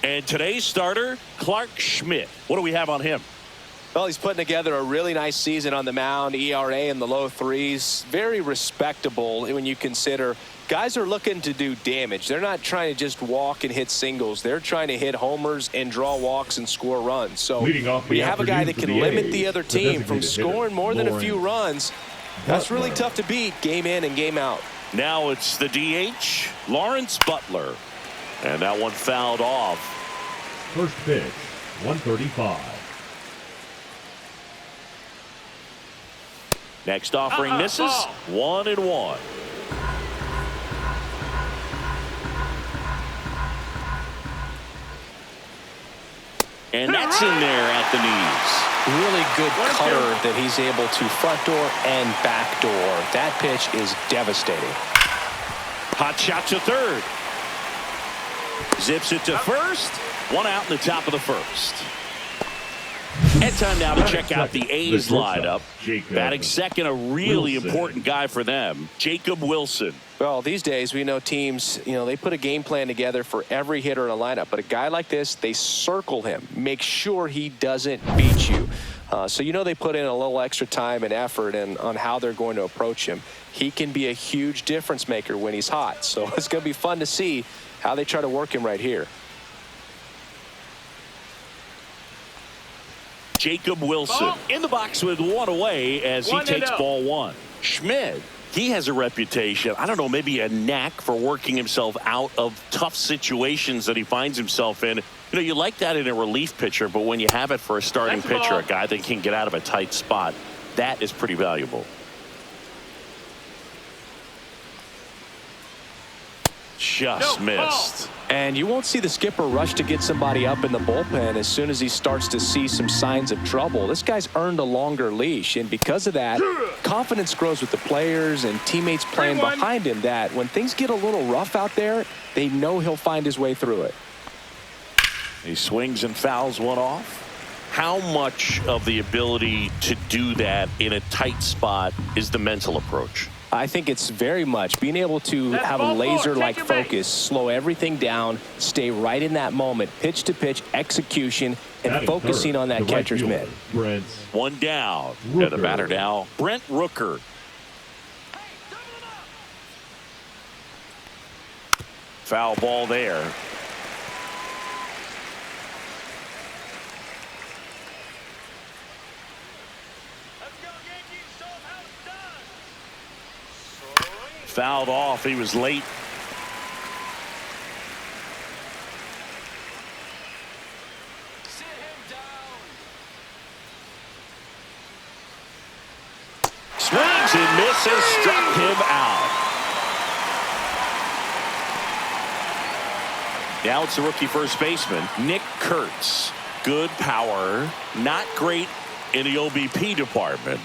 And today's starter, Clark Schmidt. What do we have on him? Well, he's putting together a really nice season on the mound. ERA in the low threes. Very respectable when you consider guys are looking to do damage. They're not trying to just walk and hit singles. They're trying to hit homers and draw walks and score runs. So when you have a guy that can limit the other team from scoring more than a few runs, that's really tough to beat game in and game out. Now it's the DH, Lawrence Butler. And that one fouled off. First pitch, 135. Next offering misses. 1-1. And that's in there at the knees. Really good cutter that he's able to front door and back door. That pitch is devastating. Hot shot to third. Zips it to first. One out in the top of the first. And time now to check out the A's lineup. Batting second, a really important guy for them, Jacob Wilson. Well, these days we know teams, they put a game plan together for every hitter in a lineup. But a guy like this, they circle him, make sure he doesn't beat you. So they put in a little extra time and effort on how they're going to approach him. He can be a huge difference maker when he's hot. So it's going to be fun to see how they try to work him right here. Jacob Wilson in the box with one away as he takes ball one. Schmidt, he has a reputation, I don't know, maybe a knack for working himself out of tough situations that he finds himself in. You like that in a relief pitcher, but when you have it for a starting pitcher, a guy that can get out of a tight spot, that is pretty valuable. Just missed. And you won't see the skipper rush to get somebody up in the bullpen as soon as he starts to see some signs of trouble. This guy's earned a longer leash, and because of that, confidence grows with the players and teammates playing behind him, that when things get a little rough out there, they know he'll find his way through it. He swings and fouls one off. How much of the ability to do that in a tight spot is the mental approach? I think it's very much being able to have a laser-like focus, slow everything down, stay right in that moment, pitch to pitch execution, and focusing on that catcher's mitt. One down. And the batter now, Brent Rooker. Foul ball there. Fouled off. He was late. Swings and misses, struck him out. Now it's the rookie first baseman, Nick Kurtz. Good power, not great in the OBP department.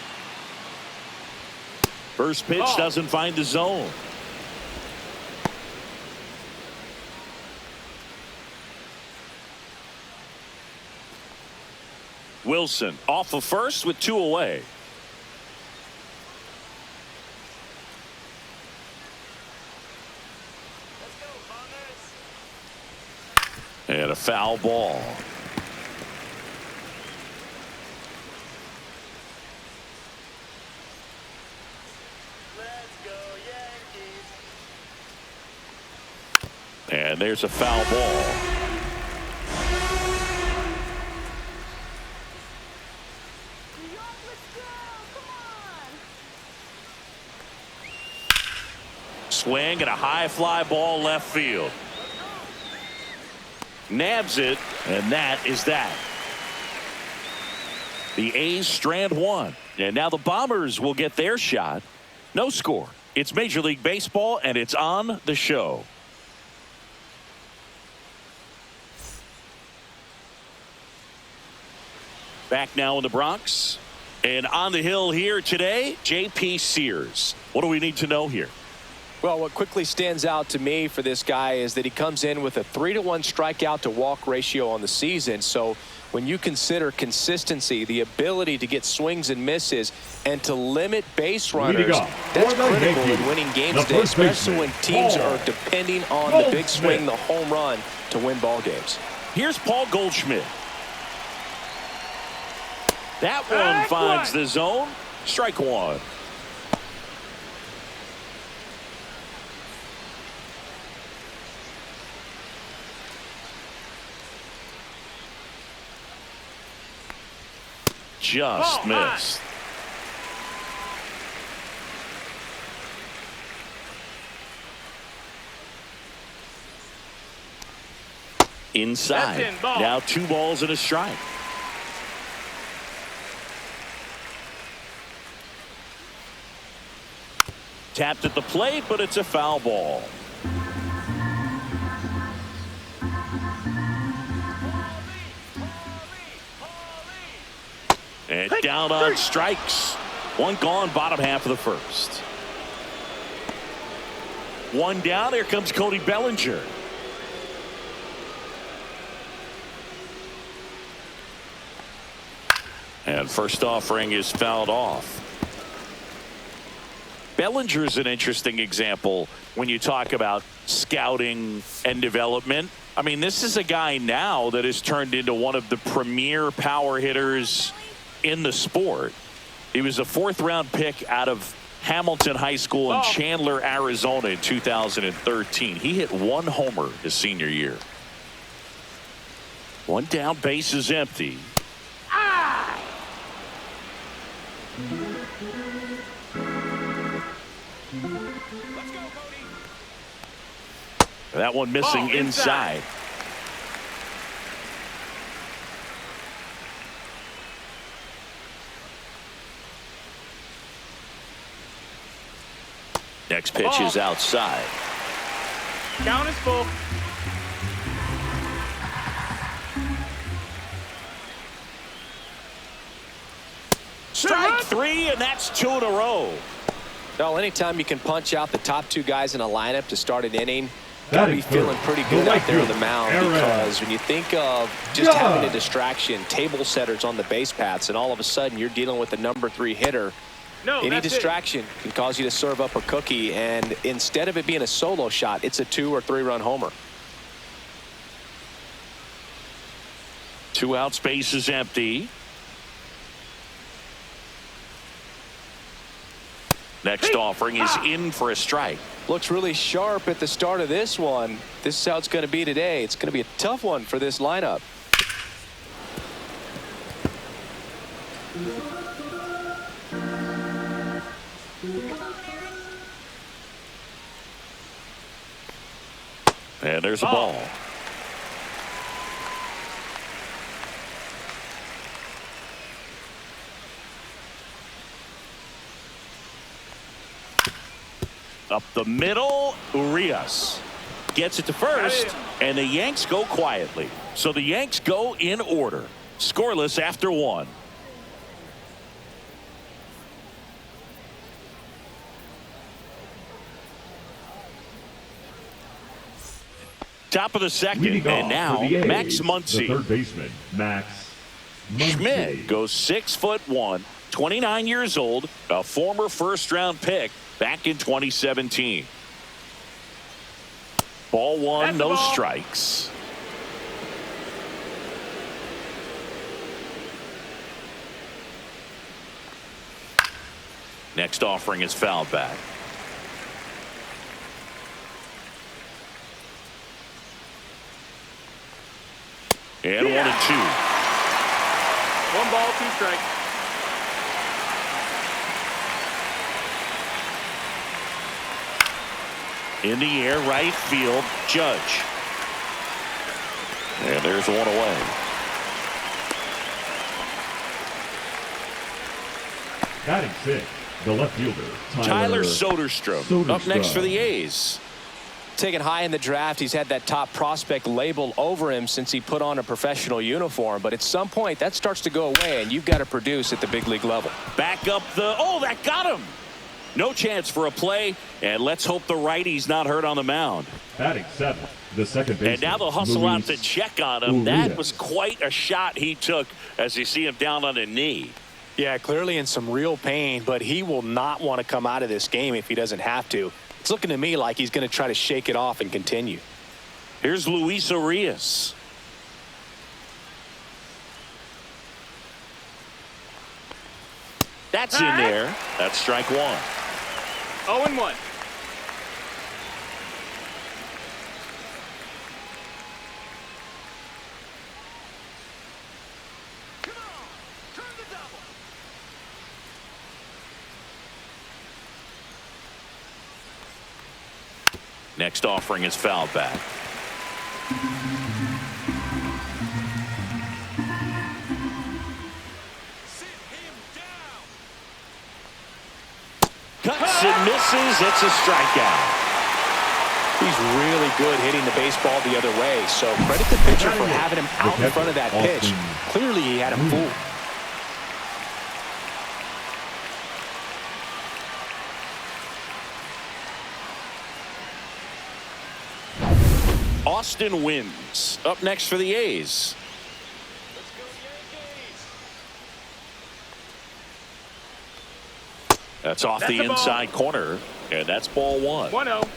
First pitch doesn't find the zone. Wilson off of first with two away. And a foul ball. And there's a foul ball. Swing and a high fly ball left field. Nabs it, and that is that. The A's strand one. And now the Bombers will get their shot. No score. It's Major League Baseball, and it's on the show. Back now in the Bronx. And on the hill here today, J.P. Sears. What do we need to know here? Well, what quickly stands out to me for this guy is that he comes in with a 3-to-1 strikeout to walk ratio on the season. So when you consider consistency, the ability to get swings and misses, and to limit base runners, that's critical in winning games today, especially when teams are depending on the big swing, the home run, to win ball games. Here's Paul Goldschmidt. That one finds the zone. Strike one. Just missed. Inside. Now 2 balls and a strike. Tapped at the plate, but it's a foul ball. And down on strikes. 1 gone, bottom half of the first. 1 down. Here comes Cody Bellinger. And first offering is fouled off. Bellinger is an interesting example when you talk about scouting and development. I mean, this is a guy now that has turned into one of the premier power hitters in the sport. He was a 4th-round pick out of Hamilton High School in Chandler, Arizona in 2013. He hit 1 homer his senior year. 1 down, base is empty. That one missing inside. Next pitch is outside. Count is full. Strike 3, and that's 2 in a row. Well, anytime you can punch out the top 2 guys in a lineup to start an inning, gotta be feeling pretty good out there on the mound, because when you think of just having a distraction, table setters on the base paths, and all of a sudden you're dealing with the number 3 hitter, any distraction can cause you to serve up a cookie, and instead of it being a solo shot, it's a 2 or 3 run homer. 2 outs, base is empty. Next offering is in for a strike. Looks really sharp at the start of this one. This is how it's going to be today. It's going to be a tough one for this lineup. And there's a ball. Up the middle, Urias gets it to first, and the Yanks go quietly. So the Yanks go in order, scoreless after 1. Top of the second, and now Max Muncy. The 3rd baseman, Max Muncy. Schmidt goes 6'1", 29 years old, a former 1st-round pick back in 2017. Ball 1, no strikes. Next offering is fouled back. And 1 and 2. 1 ball, 2 strikes. In the air, right field, Judge. And there's 1 away. Batting 6, the left fielder, Tyler Soderstrom. Up next for the A's. Taken high in the draft, he's had that top prospect label over him since he put on a professional uniform. But at some point, that starts to go away, and you've got to produce at the big league level. Back up the... Oh, that got him! No chance for a play, and let's hope the righty's not hurt on the mound. Batting 7, the 2nd baseman. And now they'll hustle out to check on him. That was quite a shot he took as you see him down on a knee. Yeah, clearly in some real pain, but he will not want to come out of this game if he doesn't have to. It's looking to me like he's going to try to shake it off and continue. Here's Luis Urias. That's in there. That's strike one. 0-1. Next offering is fouled back. Cuts and misses. It's a strikeout. He's really good hitting the baseball the other way, so credit the pitcher for having him out in front of that pitch. Clearly he had him fooled. Austin wins. Up next for the A's. That's off the inside corner, and that's ball one. 1-0.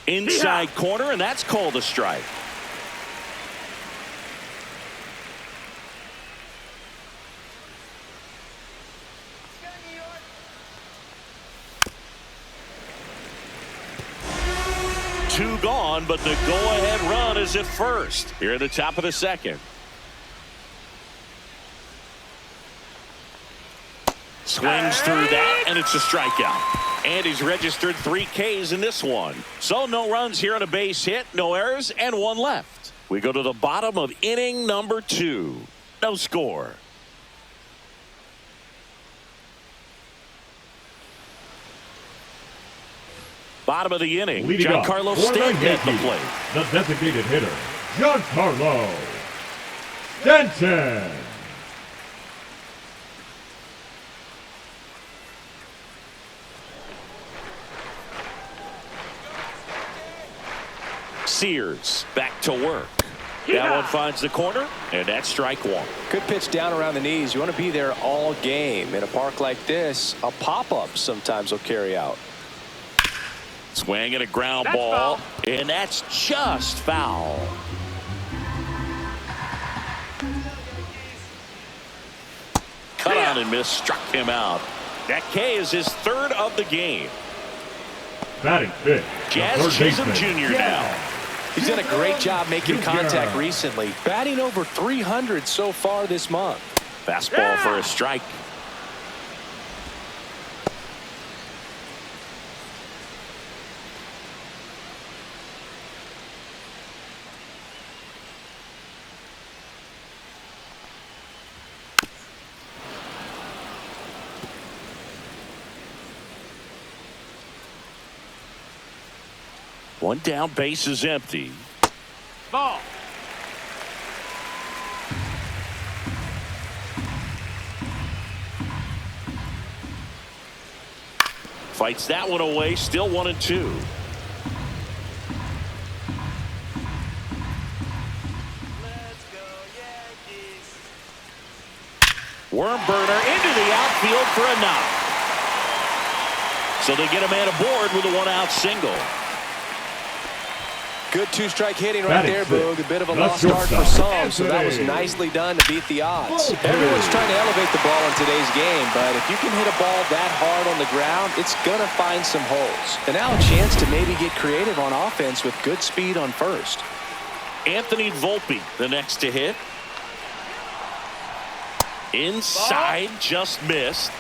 Inside corner, and that's called a strike. Two gone, but the go-ahead run is at first here at the top of the second. Swings through that, and it's a strikeout. And he's registered 3 Ks in this one. So no runs here on a base hit, no errors, and 1 left. We go to the bottom of inning number 2. No score. Bottom of the inning, Giancarlo Stanton at the plate. The designated hitter, Giancarlo Stanton. Sears back to work. That one finds the corner, and that's strike one. Good pitch down around the knees. You want to be there all game. In a park like this, a pop-up sometimes will carry out. Swing and a ground ball, and that's just foul. Cut on and miss, struck him out. That K is his 3rd of the game. Batting fifth, Jazz Chisholm Jr. now. He's done a great job making contact recently, batting over 300 so far this month. Fastball for a strike. One down, base is empty. Ball. Fights that one away, still 1-2. Let's go Yankees. Worm burner into the outfield for a knock. So they get a man aboard with a 1-out single. Good 2-strike hitting right there, Boog. A bit of a lost shortstop, start for some, so that was Anthony. nicely done to beat the odds. Everyone's trying to elevate the ball in today's game, but if you can hit a ball that hard on the ground, it's going to find some holes. And now a chance to maybe get creative on offense with good speed on first. Anthony Volpe, the next to hit. Inside, just missed.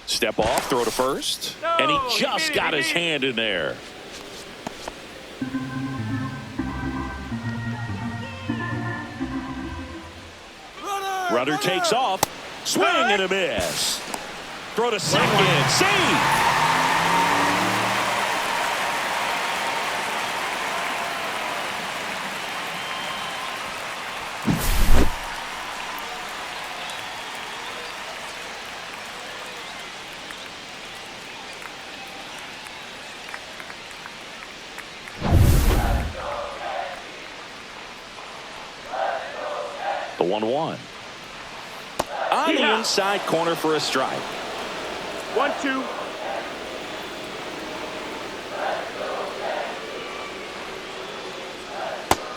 Step off, throw to first. No, and he he just made it, got he his made it. hand in there. Runner takes off. Swing and a miss. Throw to second. Save. 1-1. On the inside corner for a strike. 1-2.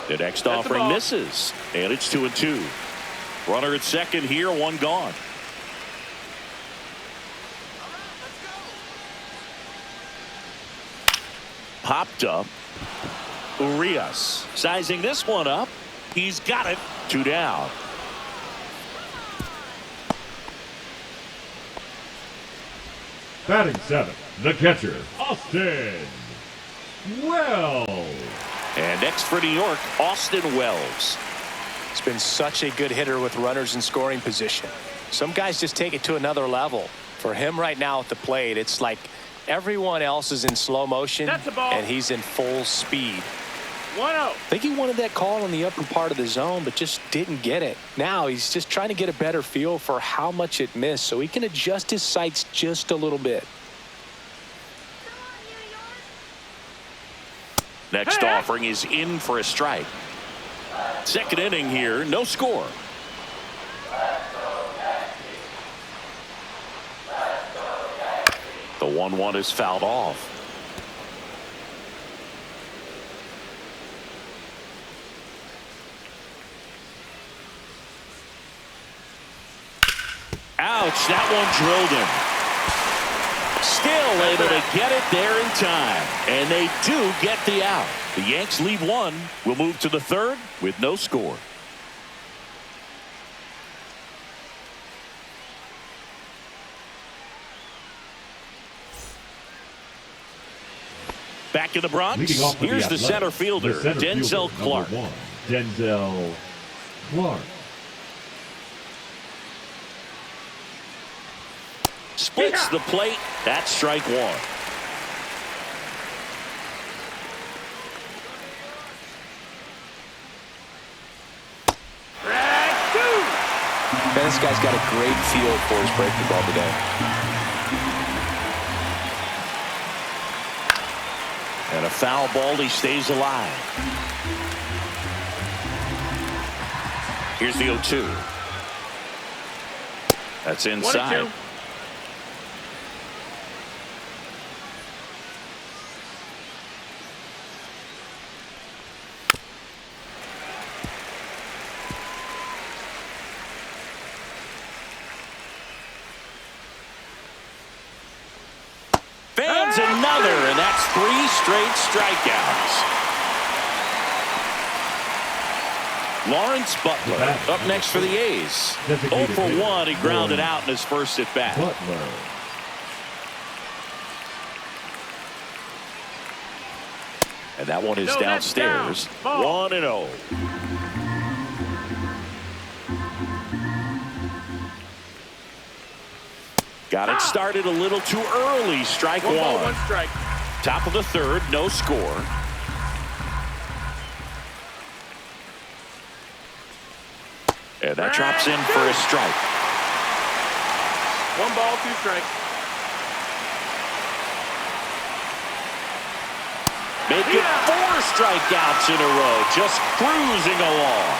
The next offering misses, and it's 2-2. Runner at second here, one gone. Popped up. Urias sizing this one up. He's got it. 2 down. Batting seventh, the catcher, Austin Wells. And next for New York, Austin Wells. He's been such a good hitter with runners in scoring position. Some guys just take it to another level. For him right now at the plate, it's like everyone else is in slow motion and he's in full speed. 1-0. I think he wanted that call in the upper part of the zone, but just didn't get it. Now he's just trying to get a better feel for how much it missed so he can adjust his sights just a little bit. Next offering is in for a strike. Second inning here, no score. The 1-1 is fouled off. Ouch, that one drilled him. Still able to get it there in time. And they do get the out. The Yanks lead one. We'll move to the third with no score. Back in the Bronx, here's the center fielder, Denzel Clark. Denzel Clark. Splits the plate. That's strike one. Man, this guy's got a great feel for his breaking ball today. And a foul ball, he stays alive. Here's the 0-2. That's inside. 1-2. Fans another, and that's 3 straight strikeouts. Lawrence Butler up next for the A's. 0 for 1. He grounded out in his first at bat. Butler. And that one is downstairs. 1-0. Got it started a little too early. Strike one. 1 ball, 1 strike. Top of the third, no score. And that drops in for a strike. 1 ball, 2 strikes. Make it 4 strikeouts in a row. Just cruising along.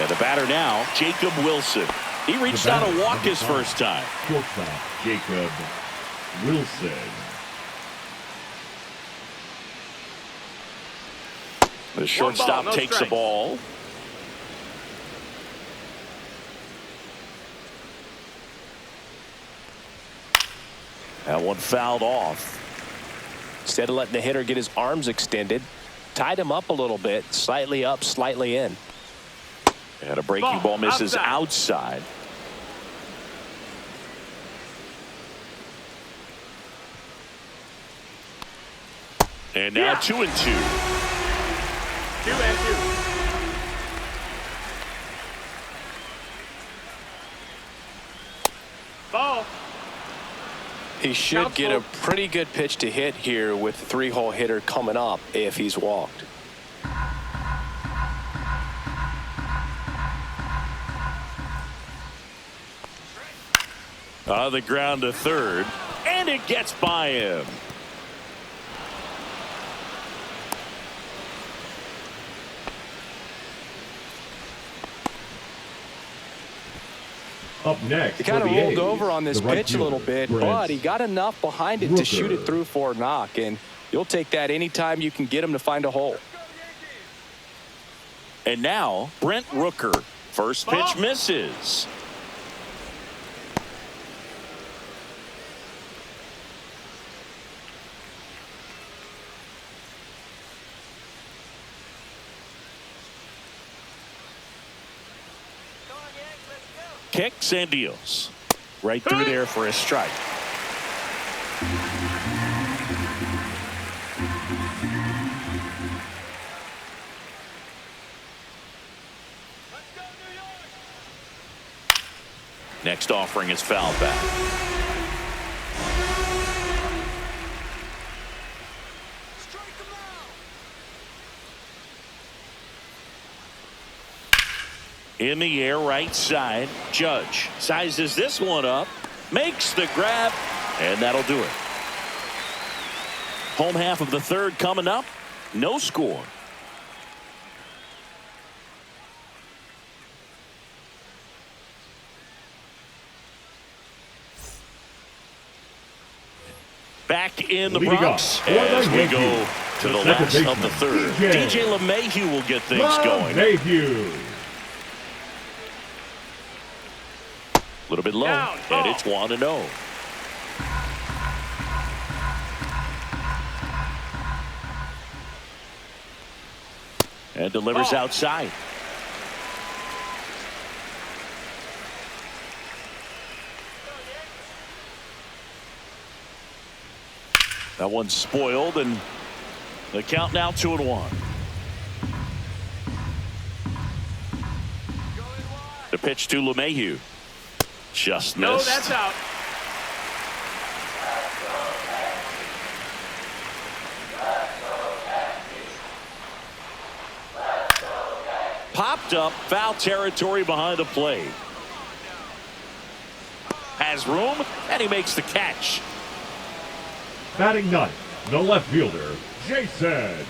And the batter now, Jacob Wilson. He reached out to walk his first time. Shortstop Jacob Wilson. The shortstop no takes strikes. the ball. That one fouled off. Instead of letting the hitter get his arms extended, tied him up a little bit, slightly up, slightly in. And a breaking ball misses outside. And now 2-2. 2 and 2. Ball. He should get a pretty good pitch to hit here with the 3-hole hitter coming up if he's walked. On the ground to third, and it gets by him. Up next, He kind of for the rolled A's, over on this the right pitch a little fielder, bit, Brent but he got enough behind it to shoot it Rooker. through for a knock, and you'll take that anytime you can get him to find a hole. And now, Brent Rooker. First pitch misses. Come on, Yanks, let's go. Kicks and deals. Right through there for a strike. Next offering is foul back. Strike him out. In the air, right side. Judge sizes this one up, makes the grab, and that'll do it. Home half of the third coming up. No score. Back in the Leading Bronx off for as the we go Yankees, to the second last of baseman, the third. DJ DJ LeMahieu will get things going. Mayhew. A little bit low, Down, and ball. it's 1-0. And delivers Ball. outside. That one's spoiled, and the count now 2-1. The pitch to LeMahieu. Just missed. No, that's out. Popped up, foul territory behind the plate. Has room, and he makes the catch. Batting ninth, the left fielder, Jason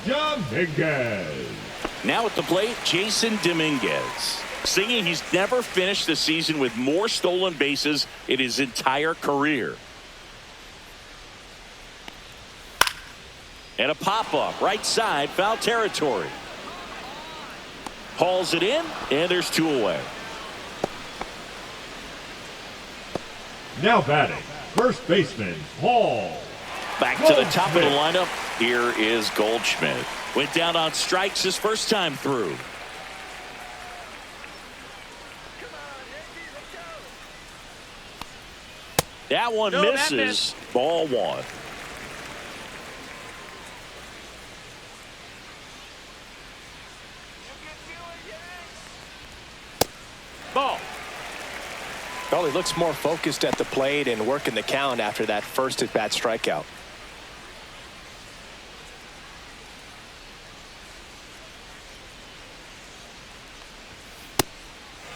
Dominguez. Now at the plate, Jason Dominguez. Singing he's never finished the season with more stolen bases in his entire career. And a pop-up, right side, foul territory. Hauls it in, and there's two away. Now batting, first baseman, Hall. Back to the top of the lineup. Here is Goldschmidt. Went down on strikes his first time through. That one No, that misses. missed. Ball one. Ball. Well, he looks more focused at the plate and working the count after that first at-bat strikeout.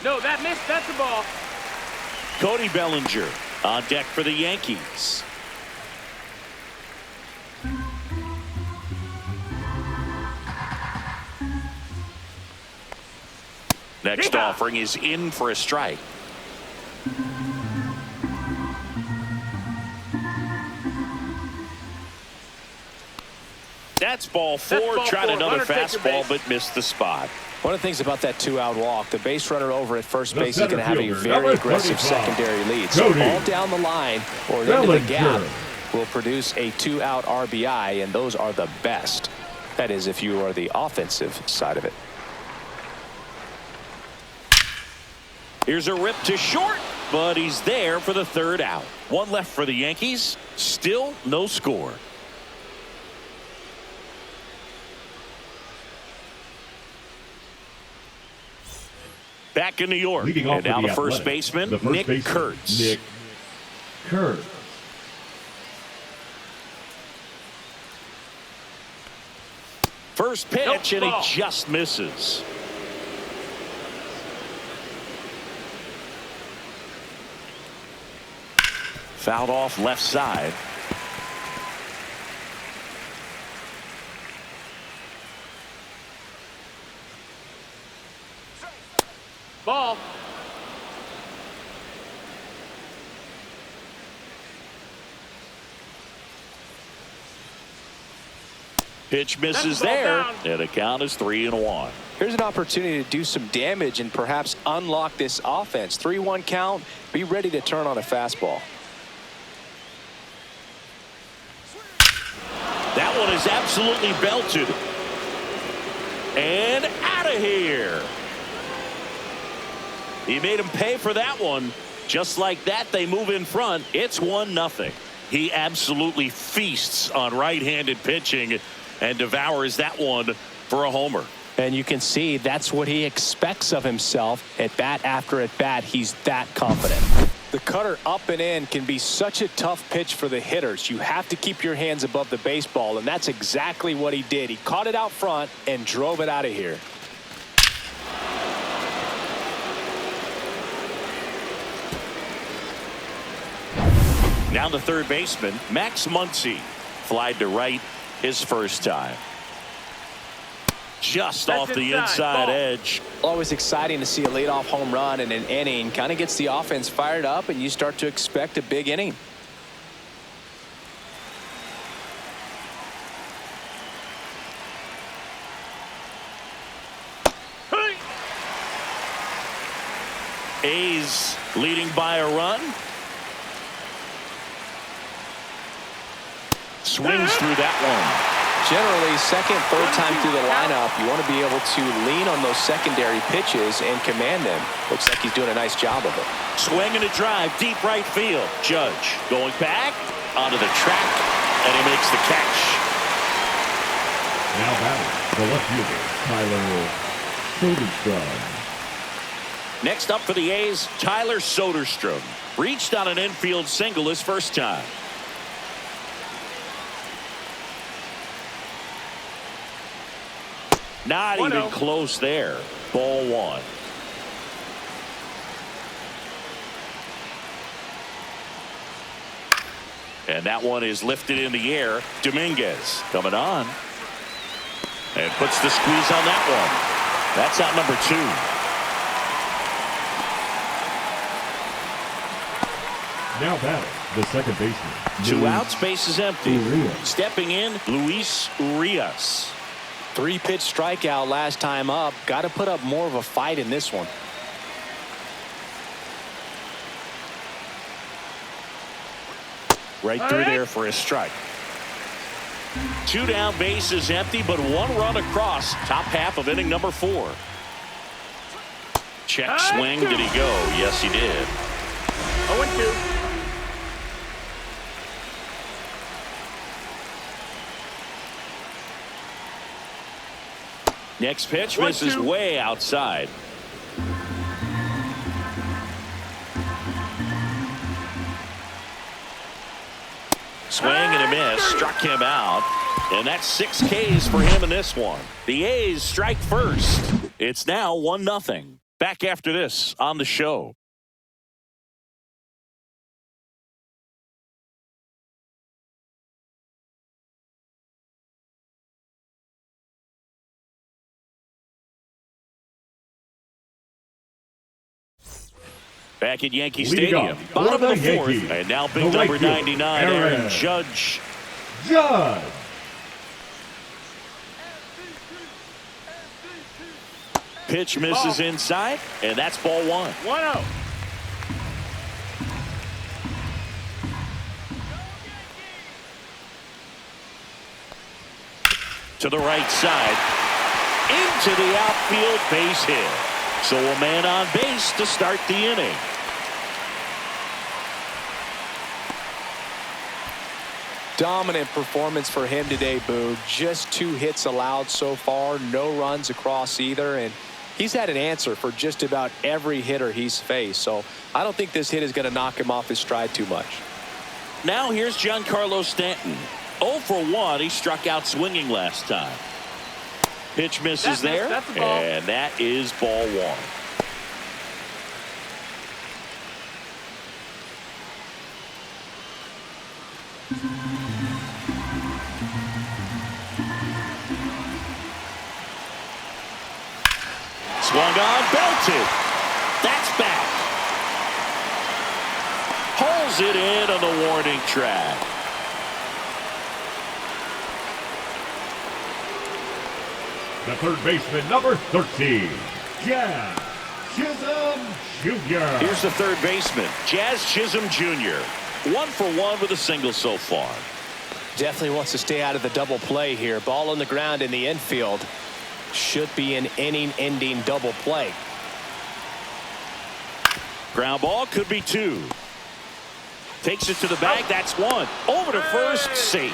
No, that missed. That's the ball. Cody Bellinger on deck for the Yankees. Next Yeah. offering is in for a strike. That's ball four. That's ball Tried four. another Runner, take your fastball, base. but missed the spot. One of the things about that two-out walk, the base runner over at first The base is going to have a center very fielder, aggressive number 25, secondary lead. So Cody all down the line or into the gap Bellinger. will produce a two-out RBI, and those are the best. That is, if you are the offensive side of it. Here's a rip to short, but he's there for the third out. One left for the Yankees. Still no score. Back in New York. Leading off And now for the first Athletics, baseman, the first Nick baseman, Kurtz. Nick Kurtz. First pitch, Nope, and ball. he just misses. Fouled off left side. Ball. Pitch misses there, and the count is 3-1. Here's an opportunity to do some damage and perhaps unlock this offense. 3-1 count. Be ready to turn on a fastball. That one is absolutely belted. And out of here. He made him pay for that one. Just like that, they move in front. It's 1-0. He absolutely feasts on right-handed pitching and devours that one for a homer. And you can see that's what he expects of himself at bat after at bat. He's that confident. The cutter up and in can be such a tough pitch for the hitters. You have to keep your hands above the baseball, and that's exactly what he did. He caught it out front and drove it out of here. Now the third baseman, Max Muncy, flied to right his first time. Just off the inside edge. Always exciting to see a leadoff home run in an inning. Kind of gets the offense fired up, and you start to expect a big inning. A's leading by a run. Swings through that one. Generally, second, third time through the lineup, you want to be able to lean on those secondary pitches and command them. Looks like he's doing a nice job of it. Swing and a drive, deep right field. Judge going back onto the track, and he makes the catch. Now batting, the left fielder, Tyler Soderstrom. Next up for the A's, Tyler Soderstrom. Reached on an infield single his first time. Not even close there. Ball one. And that one is lifted in the air. Dominguez coming on. And puts the squeeze on that one. That's out number 2. Now batting, the second baseman. 2 outs, base is empty. Urias. Stepping in, Luis Urias. 3-pitch strikeout last time up. Got to put up more of a fight in this one. Right through there for a strike. 2 down, base is empty, but 1 run across. Top half of inning number 4. Check swing. Did he go? Yes, he did. 0-2. Next pitch misses way outside. Swing and a miss. Struck him out. And that's 6 Ks for him in this one. The A's strike first. It's now 1-0. Back after this on the show. Back at Yankee Stadium. Bottom of the 4th. And now big number 99, Aaron Judge. Pitch misses inside, and that's ball 1. 1-0. To the right side. Into the outfield, base hit. So a man on base to start the inning. Dominant performance for him today, Boog. Just 2 hits allowed so far. No runs across either. And he's had an answer for just about every hitter he's faced. So I don't think this hit is going to knock him off his stride too much. Now here's Giancarlo Stanton. 0 for 1. He struck out swinging last time. Pitch misses there, and that is ball 1. Swung on, belted. That's back. Pulls it in on the warning track. the third baseman, number 13, Jazz Chisholm Jr. Here's the third baseman, Jazz Chisholm Jr. 1 for 1 with a single so far. Definitely wants to stay out of the double play here. Ball on the ground in the infield. Should be an inning-ending double play. Ground ball could be 2. Takes it to the bag. That's 1. Over to first. Safe.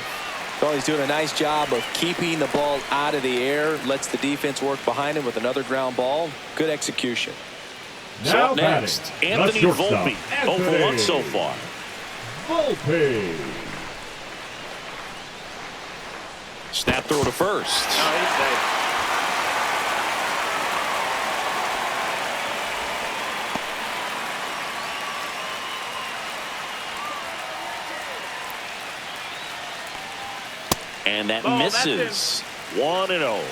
Well, he's doing a nice job of keeping the ball out of the air. Lets the defense work behind him with another ground ball. Good execution. So Now up next, batting, Anthony the shortstop, Volpe. 0 for 1 so far. Volpe. Snap throw to first. No, he's safe. And that Oh, that's misses. 1-0.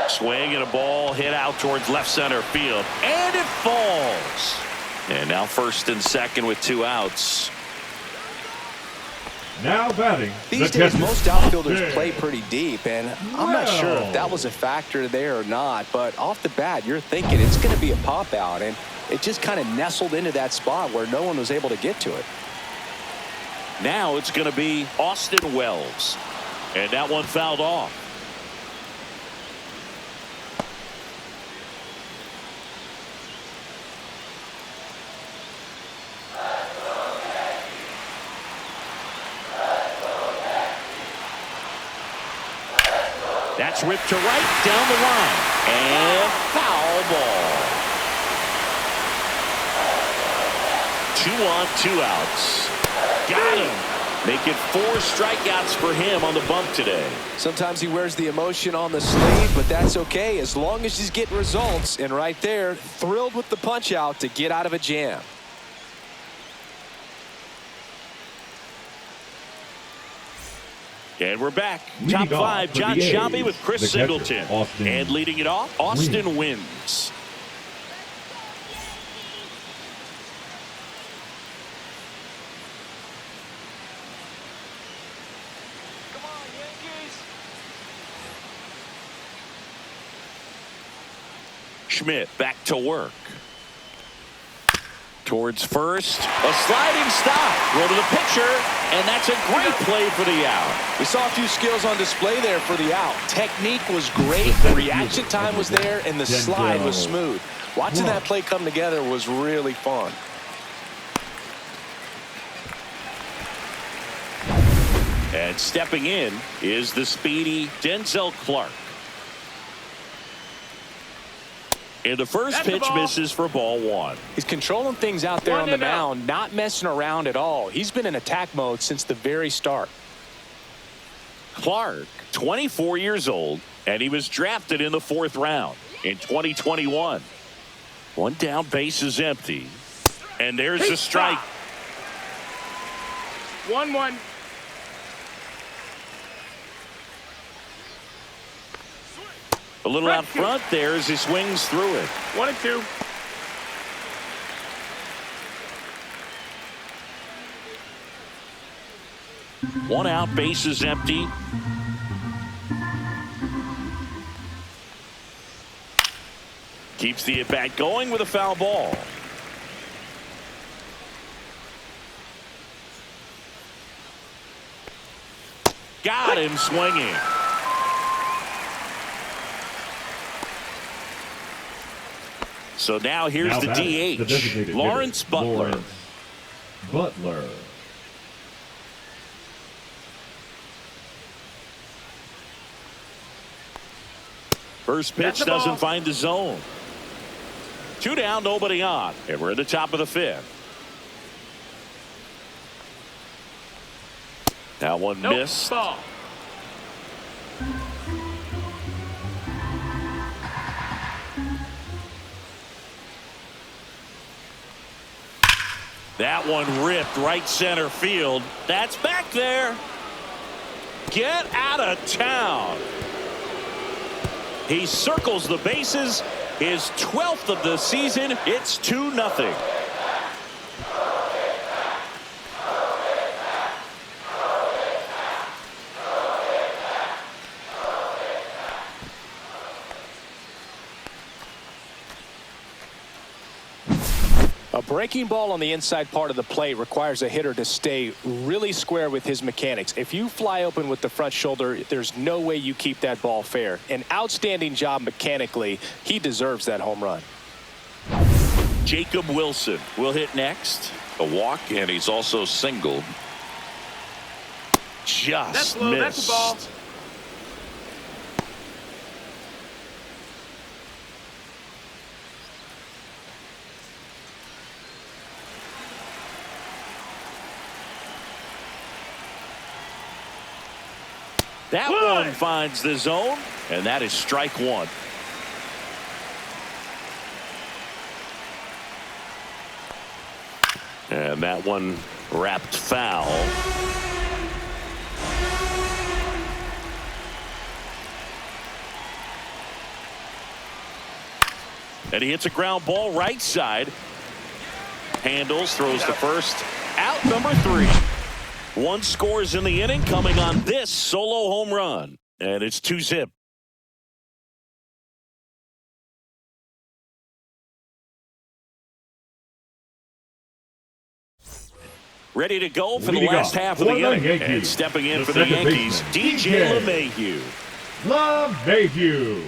Swing and a ball hit out towards left center field. And it falls. And now first and second with 2 outs. Now batting, These the days, catcher, most outfielders Austin play pretty deep, and I'm not sure if that was a Wells. factor there or not, but off the bat, you're thinking it's going to be a pop out, and it just kind of nestled into that spot where no one was able to get to it. Now it's going to be Austin Wells. And that one fouled off. That's ripped to right down the line. And foul ball. 2 on, 2 outs. Got him. Make it 4 strikeouts for him on the bump today. Sometimes he wears the emotion on the sleeve, but that's okay as long as he's getting results. And right there, thrilled with the punch out to get out of a jam. And we're back. Leading Top off 5, for John the A's, Shelby with Chris the catcher, Singleton. Austin And leading it off, Austin wins. Come on, Yankees. Schmidt back to work. Towards first. A sliding stop. Throw to the pitcher. And that's a great play for the out. We saw a few skills on display there for the out. Technique was great, the reaction time was there, and the slide was smooth. Watching that play come together was really fun. And stepping in is the speedy Denzel Clark. And the first That's the pitch ball. misses for ball 1. He's controlling things out there on the 1-0. mound, not messing around at all. He's been in attack mode since the very start. Clark, 24 years old, and he was drafted in the 4th round in 2021. 1 down, base is empty. And there's Hey, a strike. 1-1. A little out front there as he swings through it. 1-2. One out, base is empty. Keeps the at-bat going with a foul ball. Got him swinging. So now here's Now the batting, the DH, designated Lawrence hitter, Butler. Lawrence Butler. First pitch That's the ball. doesn't find the zone. 2 down, nobody on. And we're in the top of the 5th. That one Nope. missed. Ball. That one ripped right center field. That's back there. Get out of town. He circles the bases. His 12th of the season. It's 2-0. A breaking ball on the inside part of the plate requires a hitter to stay really square with his mechanics. If you fly open with the front shoulder, there's no way you keep that ball fair. An outstanding job mechanically. He deserves that home run. Jacob Wilson will hit next. A walk, and he's also singled. Just That's low. missed. That's a ball. That one finds the zone, and that is strike one. And that one wrapped foul. And he hits a ground ball right side. Handles, throws to first. Out number 3. One scores in the inning coming on this solo home run. And it's 2-zip. Ready to go for the last half of the inning. And stepping in for the Yankees, DJ LeMahieu. LeMahieu.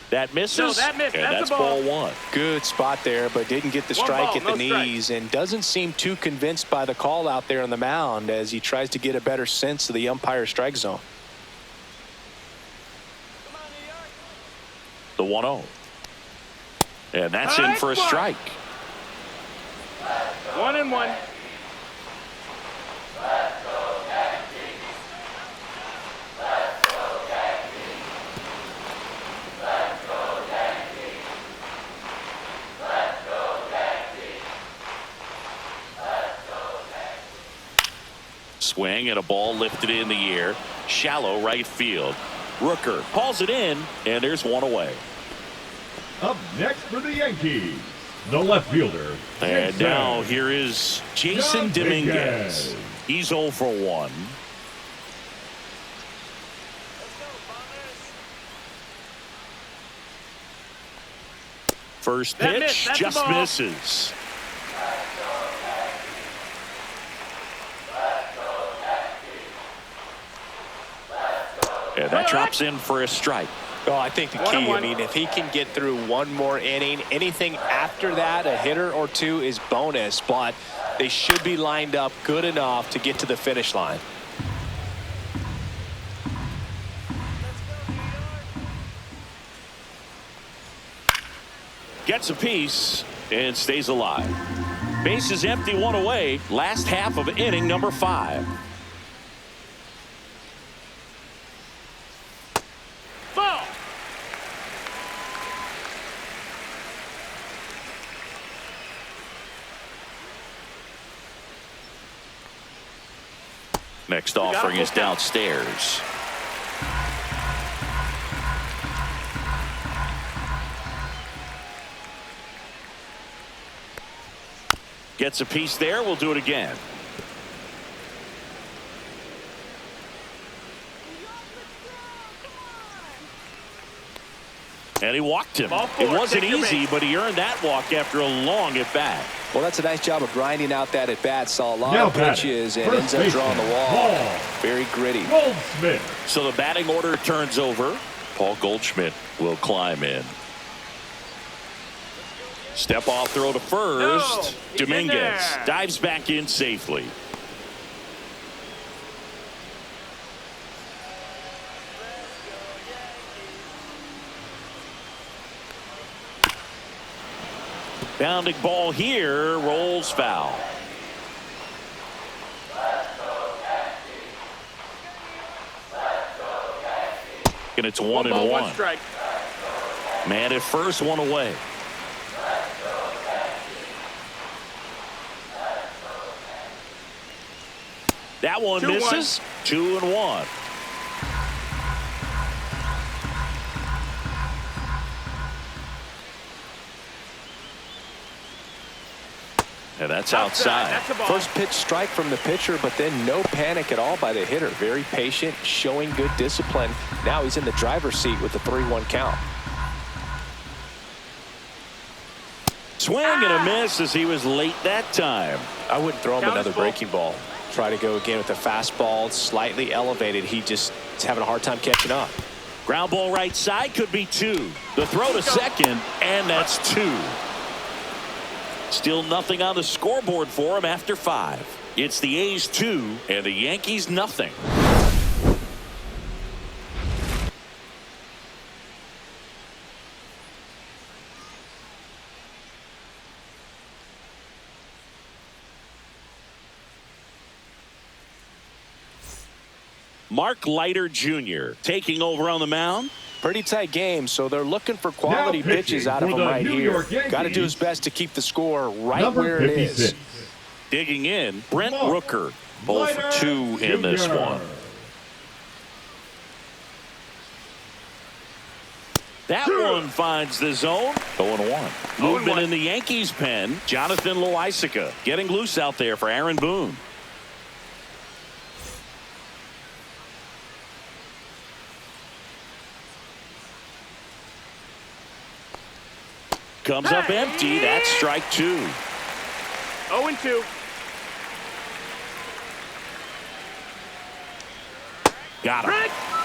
That misses, No, that missed. and That's that's a ball. ball one. Good spot there, but didn't get the One strike ball, at the no strike. knees, and doesn't seem too convinced by the call out there on the mound as he tries to get a better sense of the umpire strike zone. The 1-0. And that's in for a strike. 1-1. Swing and a ball lifted in the air. Shallow right field. Rooker hauls it in, and there's one away. Up next for the Yankees, the left fielder. And Jason now here is Jason Dominguez. Dominguez. He's 0 for 1. First That pitch missed. That's a just ball. misses. And that drops in for a strike. Oh, I think the key, 1-1. I mean, if he can get through one more inning, anything after that, a hitter or two is bonus, but they should be lined up good enough to get to the finish line. Gets a piece and stays alive. Base is empty, one away. Last half of inning number 5. Ball. Next offering is downstairs. Gets a piece there. We'll do it again. And he walked him. Ball four. It wasn't Take your easy, base. but he earned that walk after a long at bat. Well, that's a nice job of grinding out that at bat. Saw a lot Now of pitches and batting, ends up first drawing the baseman, wall. Paul Very gritty. Goldschmidt. So the batting order turns over. Paul Goldschmidt will climb in. Step off throw to first. No, he's in Dominguez there. dives back in safely. Bounding ball here, rolls foul. And it's 1-1. 1 strike. Man at first, one away. That one 2-1. misses. 2-1. And that's outside. That's a ball. First pitch strike from the pitcher, but then no panic at all by the hitter. Very patient, showing good discipline. Now he's in the driver's seat with the 3-1 count. Swing and a miss as he was late that time. I wouldn't throw him Count another is full. breaking ball. Try to go again with the fastball, slightly elevated. He just is having a hard time catching up. Ground ball right side, could be 2. The throw to second, and that's 2. Still nothing on the scoreboard for him after 5. It's the A's 2 and the Yankees nothing. Mark Leiter Jr. taking over on the mound. Pretty tight game, so they're looking for quality pitching pitches out of for him the right New here. York Yankees, Got to do his best to keep the score right number where it 56. is. Digging in, Brent Mark Rooker. 0 for 2 in this Jr. one. That one finds the zone. 0-1. Movement in the Yankees pen. Jonathan Loaisiga getting loose out there for Aaron Boone. Comes up empty. That's strike 2. 0-2. Got him.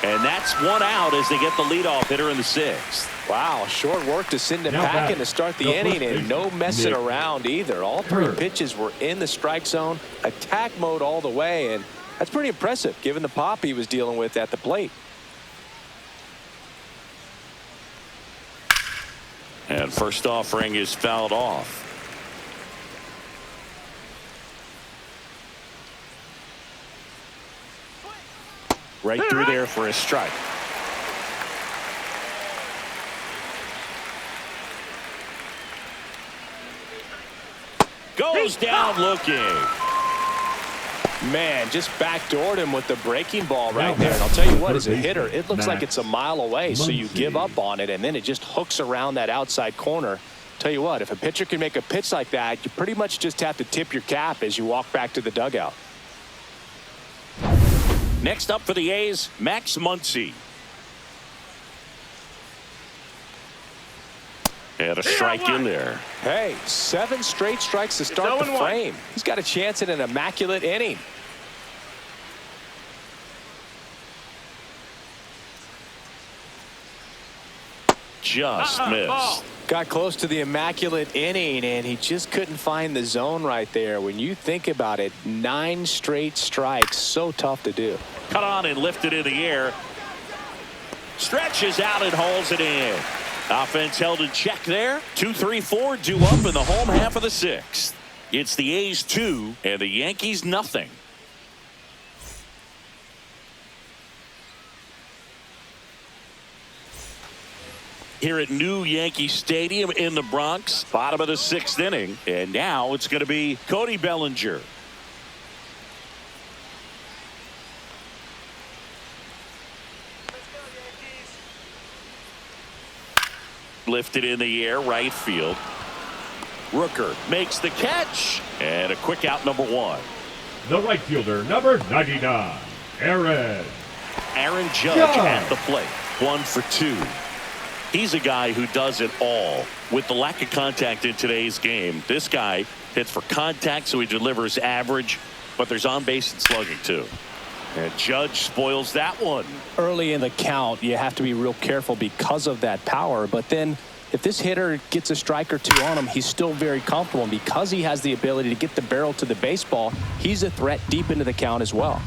And that's one out as they get the leadoff hitter in the 6th. Wow, short work to send him Now packing back. to start the The inning, first and no baseman, messing Nick around either. All 3 Hurt. pitches were in the strike zone, attack mode all the way, and that's pretty impressive given the pop he was dealing with at the plate. And first offering is fouled off. Right through there for a strike. Goes down looking. Man, just backdoored him with the breaking ball right there. And I'll tell you what, as a hitter, it looks like it's a mile away, so you give up on it, and then it just hooks around that outside corner. Tell you what, if a pitcher can make a pitch like that, you pretty much just have to tip your cap as you walk back to the dugout. Next up for the A's, Max Muncy. And a strike in there. Hey, 7 straight strikes to start the 0-1. frame. He's got a chance at an immaculate inning. Just Ball. missed. Got close to the immaculate inning, and he just couldn't find the zone right there. When you think about it, 9 straight strikes, so tough to do. Cut on and lifted in the air. Stretches out and hauls it in. Offense held in check there. 2-3-4 due up in the home half of the 6th. It's the A's 2 and the Yankees nothing. Here at New Yankee Stadium in the Bronx, bottom of the 6th inning, and now it's going to be Cody Bellinger. Lifted in the air, right field. Rooker makes the catch, and a quick out, number 1. The right fielder, number 99, Aaron Judge at the plate. 1 for 2. He's a guy who does it all. With the lack of contact in today's game, this guy hits for contact, so he delivers average, but there's on base and slugging too. And Judge spoils that one. Early in the count, you have to be real careful because of that power. But then if this hitter gets a strike or 2 on him, he's still very comfortable. And because he has the ability to get the barrel to the baseball, he's a threat deep into the count as well.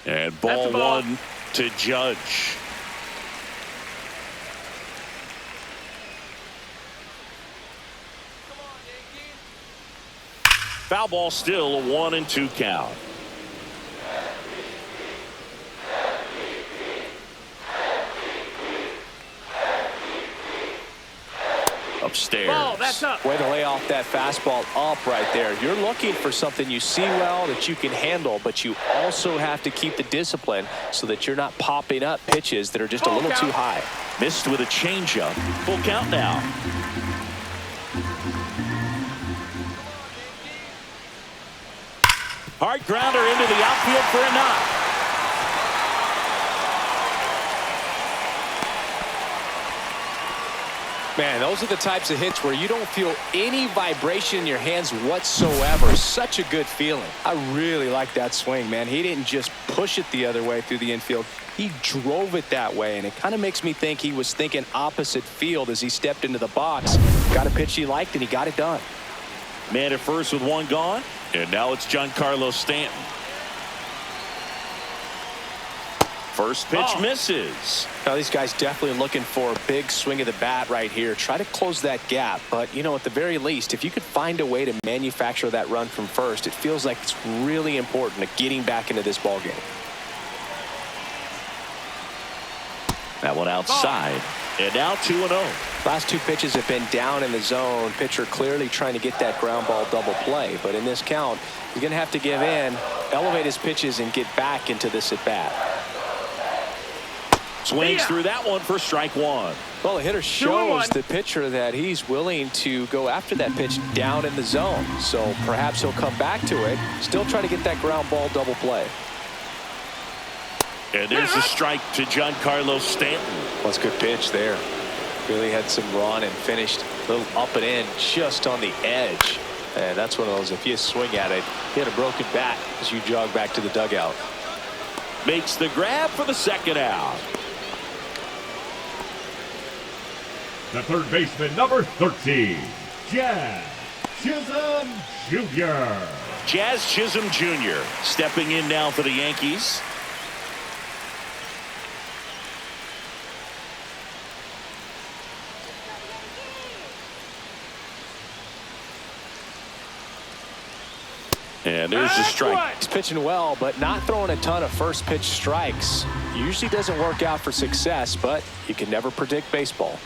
And ball 1 to Judge. Foul ball, still a 1-2 count. Upstairs. Ball, that's up. Way to lay off that fastball up right there. You're looking for something you see well that you can handle, but you also have to keep the discipline so that you're not popping up pitches that are just a little too high. Missed with a changeup. Full count now. Hard grounder into the outfield for a knock. Man, those are the types of hits where you don't feel any vibration in your hands whatsoever. Such a good feeling. I really like that swing, man. He didn't just push it the other way through the infield. He drove it that way, and it kind of makes me think he was thinking opposite field as he stepped into the box. Got a pitch he liked, and he got it done. Man at first with one gone, and now it's Giancarlo Stanton. First pitch misses. Now these guys definitely looking for a big swing of the bat right here. Try to close that gap. But, you know, at the very least, if you could find a way to manufacture that run from first, it feels like it's really important to getting back into this ball game. That one outside. And now 2-0. Last two pitches have been down in the zone. Pitcher clearly trying to get that ground ball double play. But in this count, he's going to have to give in, elevate his pitches, and get back into this at bat. Swings through that one for strike one. Well, the hitter shows the pitcher that he's willing to go after that pitch down in the zone. So perhaps he'll come back to it, still try to get that ground ball double play. And there's a strike to Giancarlo Stanton. Well, that's a good pitch there. Really had some run and finished a little up and in just on the edge. And that's one of those, if you swing at it, hit a broken bat as you jog back to the dugout. Makes the grab for the second out. The third baseman, number 13, Jazz Chisholm Jr. Jazz Chisholm Jr. stepping in now for the Yankees. And there's the strike. He's pitching well, but not throwing a ton of first pitch strikes. Usually doesn't work out for success, but you can never predict baseball.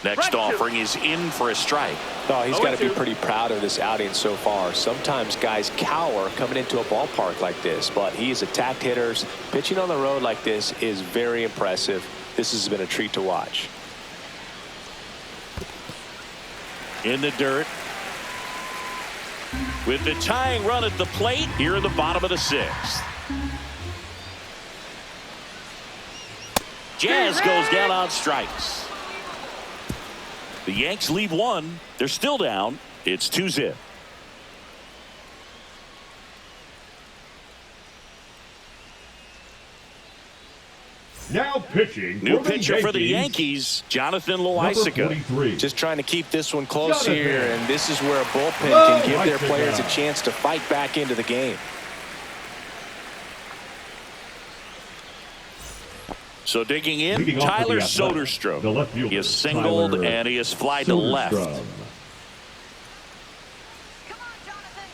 Next offering is in for a strike. Oh, he's got to be pretty proud of this outing so far. Sometimes guys cower coming into a ballpark like this, but he's attacked hitters. Pitching on the road like this is very impressive. This has been a treat to watch. In the dirt. With the tying run at the plate here in the bottom of the sixth. Jazz goes down on strikes. The Yanks lead one. They're still down. It's 2-0. Now pitching. New pitcher for the Yankees, Jonathan Loaisiga. Just trying to keep this one close here, and this is where a bullpen can give their players a chance to fight back into the game. So digging in, Tyler Soderstrom. He is singled and he is fly to left. Come on, Jonathan.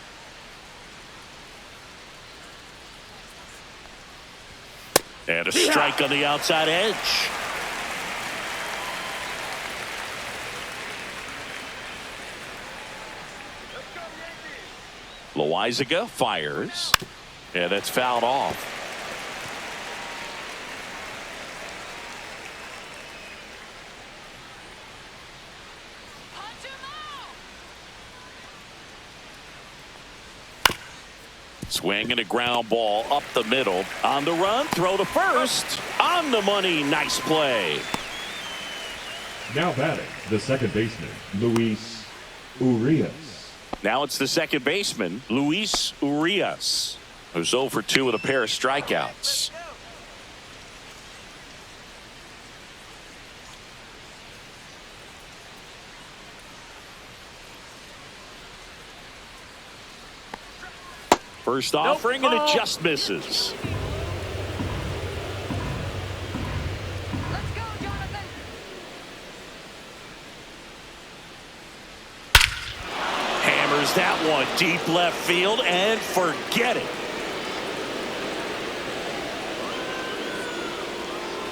And a strike on the outside edge. Loaisiga fires. And that's fouled off. Swing and a ground ball up the middle. On the run, throw to first. On the money, nice play. Now batting, the second baseman, Luis Urias. Now it's the second baseman, Luis Urias, who's 0 for 2 with a pair of strikeouts. First offering, and it just misses. Let's go, Jonathan. Hammers that one deep left field, and forget it.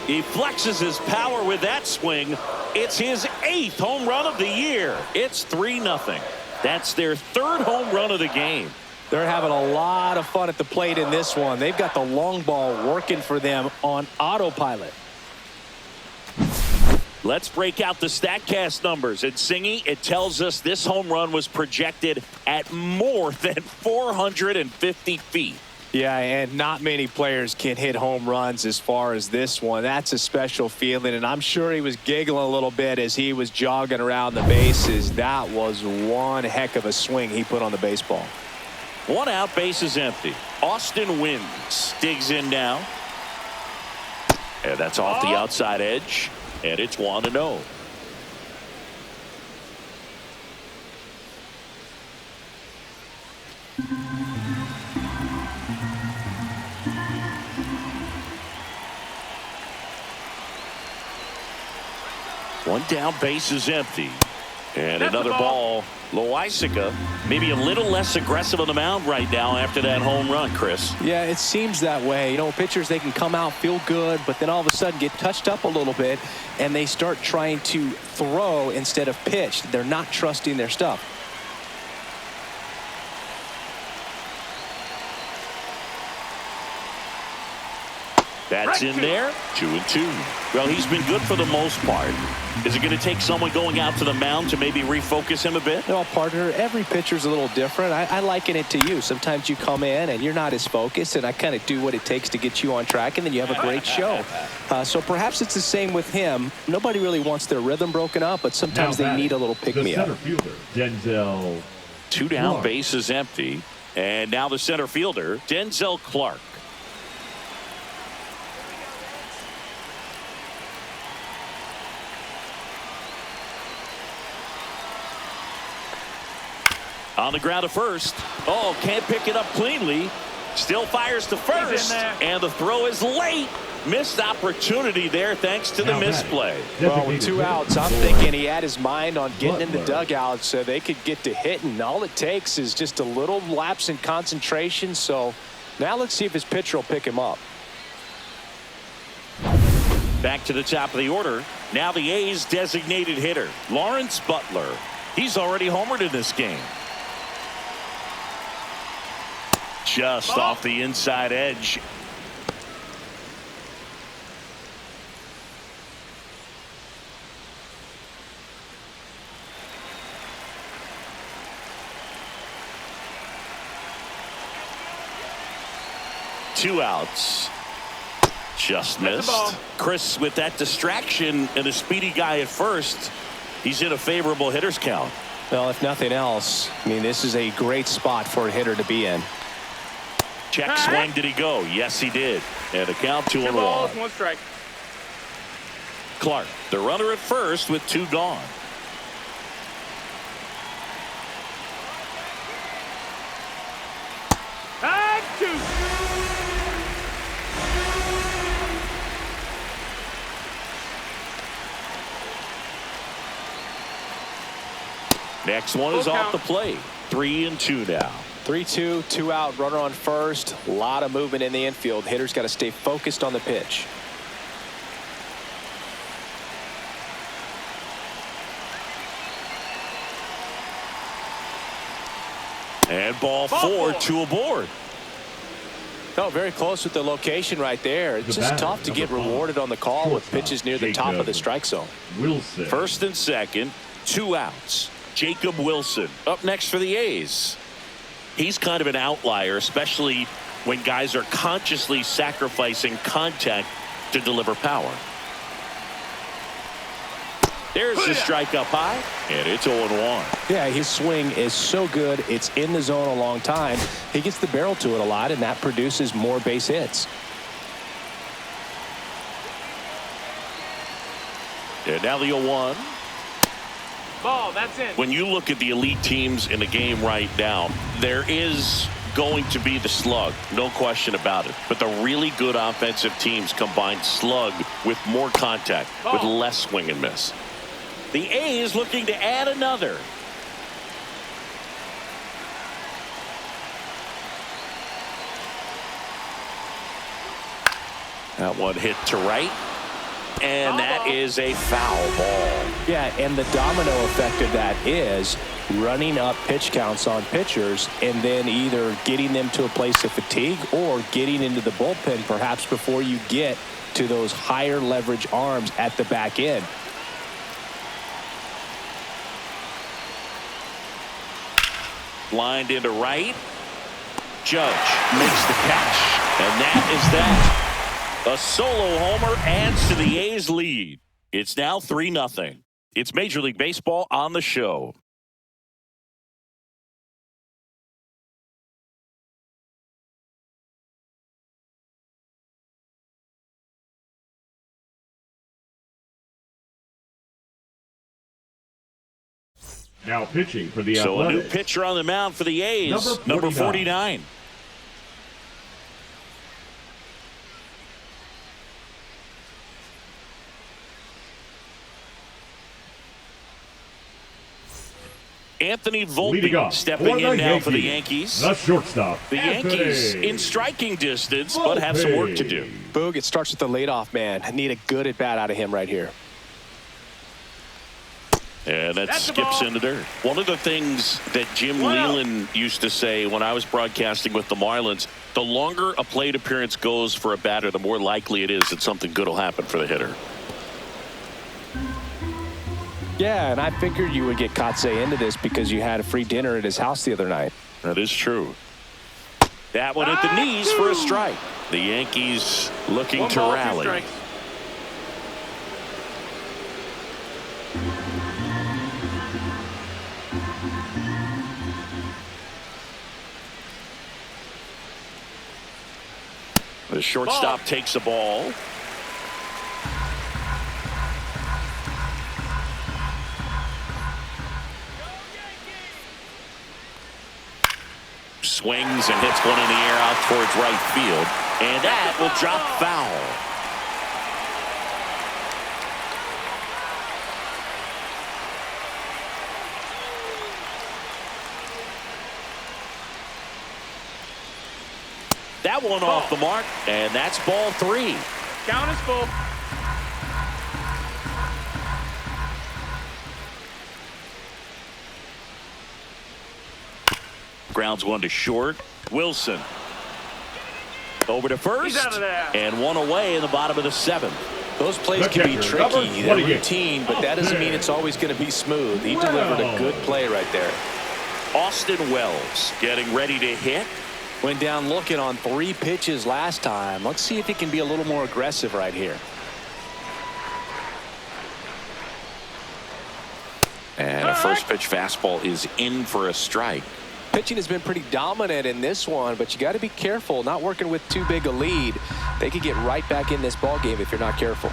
He flexes his power with that swing. It's his 8th home run of the year. It's 3-0. That's their 3rd home run of the game. They're having a lot of fun at the plate in this one. They've got the long ball working for them on autopilot. Let's break out the StatCast numbers. And Singy, it tells us this home run was projected at more than 450 feet. Yeah, and not many players can hit home runs as far as this one. That's a special feeling, and I'm sure he was giggling a little bit as he was jogging around the bases. That was one heck of a swing he put on the baseball. 1 out, bases empty. Austin Wynns digs in now. And that's off the outside edge, and it's 1-0. One down, bases empty. And That's another the ball. Loaisiga maybe a little less aggressive on the mound right now after that home run, Chris. Yeah, it seems that way. You know, pitchers, they can come out, feel good, but then all of a sudden get touched up a little bit, and they start trying to throw instead of pitch. They're not trusting their stuff. That's in there. 2-2. Well, he's been good for the most part. Is it going to take someone going out to the mound to maybe refocus him a bit? Well, partner, every pitcher's a little different. I liken it to you. Sometimes you come in and you're not as focused, and I kind of do what it takes to get you on track, and then you have a great show. So perhaps it's the same with him. Nobody really wants their rhythm broken up, but sometimes they need a little pick-me-up. The center fielder, Denzel. 2 down, Clark. bases empty. And now the center fielder, Denzel Clark. On the ground to first. Oh, can't pick it up cleanly. Still fires to first. And the throw is late. Missed opportunity there thanks to the misplay. Well, with 2 outs, I'm thinking he had his mind on getting in the dugout so they could get to hitting. All it takes is just a little lapse in concentration. So now let's see if his pitcher will pick him up. Back to the top of the order. Now the A's designated hitter, Lawrence Butler. He's already homered in this game. Just off the inside edge. Two outs. Just missed. Chris, with that distraction and a speedy guy at first, he's in a favorable hitter's count. Well, if nothing else, I mean, this is a great spot for a hitter to be in. Check swing. Did he go? Yes, he did. And a count 2-1. 1 strike. Clark, the runner at first with 2 gone. And 2. Next one is off the plate. 3-2 now. 3-2, 2 out, runner on first. A lot of movement in the infield. Hitter's got to stay focused on the pitch. And ball 4, 2 aboard. Oh, very close with the location right there. It's just tough to get rewarded on the call with pitches near the top of the strike zone. Wilson. First and second, 2 outs. Jacob Wilson up next for the A's. He's kind of an outlier, especially when guys are consciously sacrificing contact to deliver power. There's the strike up high, and it's 0-1. Yeah, his swing is so good. It's in the zone a long time. He gets the barrel to it a lot, and that produces more base hits. And now the 0-1. Ball, that's in. When you look at the elite teams in the game right now, there is going to be the slug, no question about it. But the really good offensive teams combine slug with more contact, with less swing and miss. The A's looking to add another. That one hit to right. And that is a foul ball. Yeah, and the domino effect of that is running up pitch counts on pitchers and then either getting them to a place of fatigue or getting into the bullpen perhaps before you get to those higher leverage arms at the back end. Lined into right. Judge makes the catch, and that is that. A solo homer adds to the A's lead. It's now 3-0. It's Major League Baseball on the show. Now pitching for the So Athletics. a new pitcher on the mound for the A's, number 49. Anthony Volpe stepping in now for the Yankees. The shortstop. The Yankees in striking distance, but have some work to do. Boog, it starts with the leadoff man. I need a good at-bat out of him right here. And that skips into dirt. One of the things that Jim Leland used to say when I was broadcasting with the Marlins, the longer a plate appearance goes for a batter, the more likely it is that something good will happen for the hitter. Yeah, and I figured you would get Kotsay into this because you had a free dinner at his house the other night. That is true. That one at the knees for a strike. The Yankees looking to rally. The shortstop takes the ball. Swings and hits one in the air out towards right field. And that will drop foul. That one off the mark, and that's ball 3. Count is full. Grounds one to short. Wilson over to first. He's out of there. And one away in the bottom of the 7th. Those plays can be tricky. They're routine, but that doesn't mean it's always going to be smooth. He delivered a good play right there. Austin Wells getting ready to hit. Went down looking on 3 pitches last time. Let's see if he can be a little more aggressive right here. And a first pitch fastball is in for a strike. Pitching has been pretty dominant in this one, but you got to be careful. Not working with too big a lead. They could get right back in this ball game if you're not careful.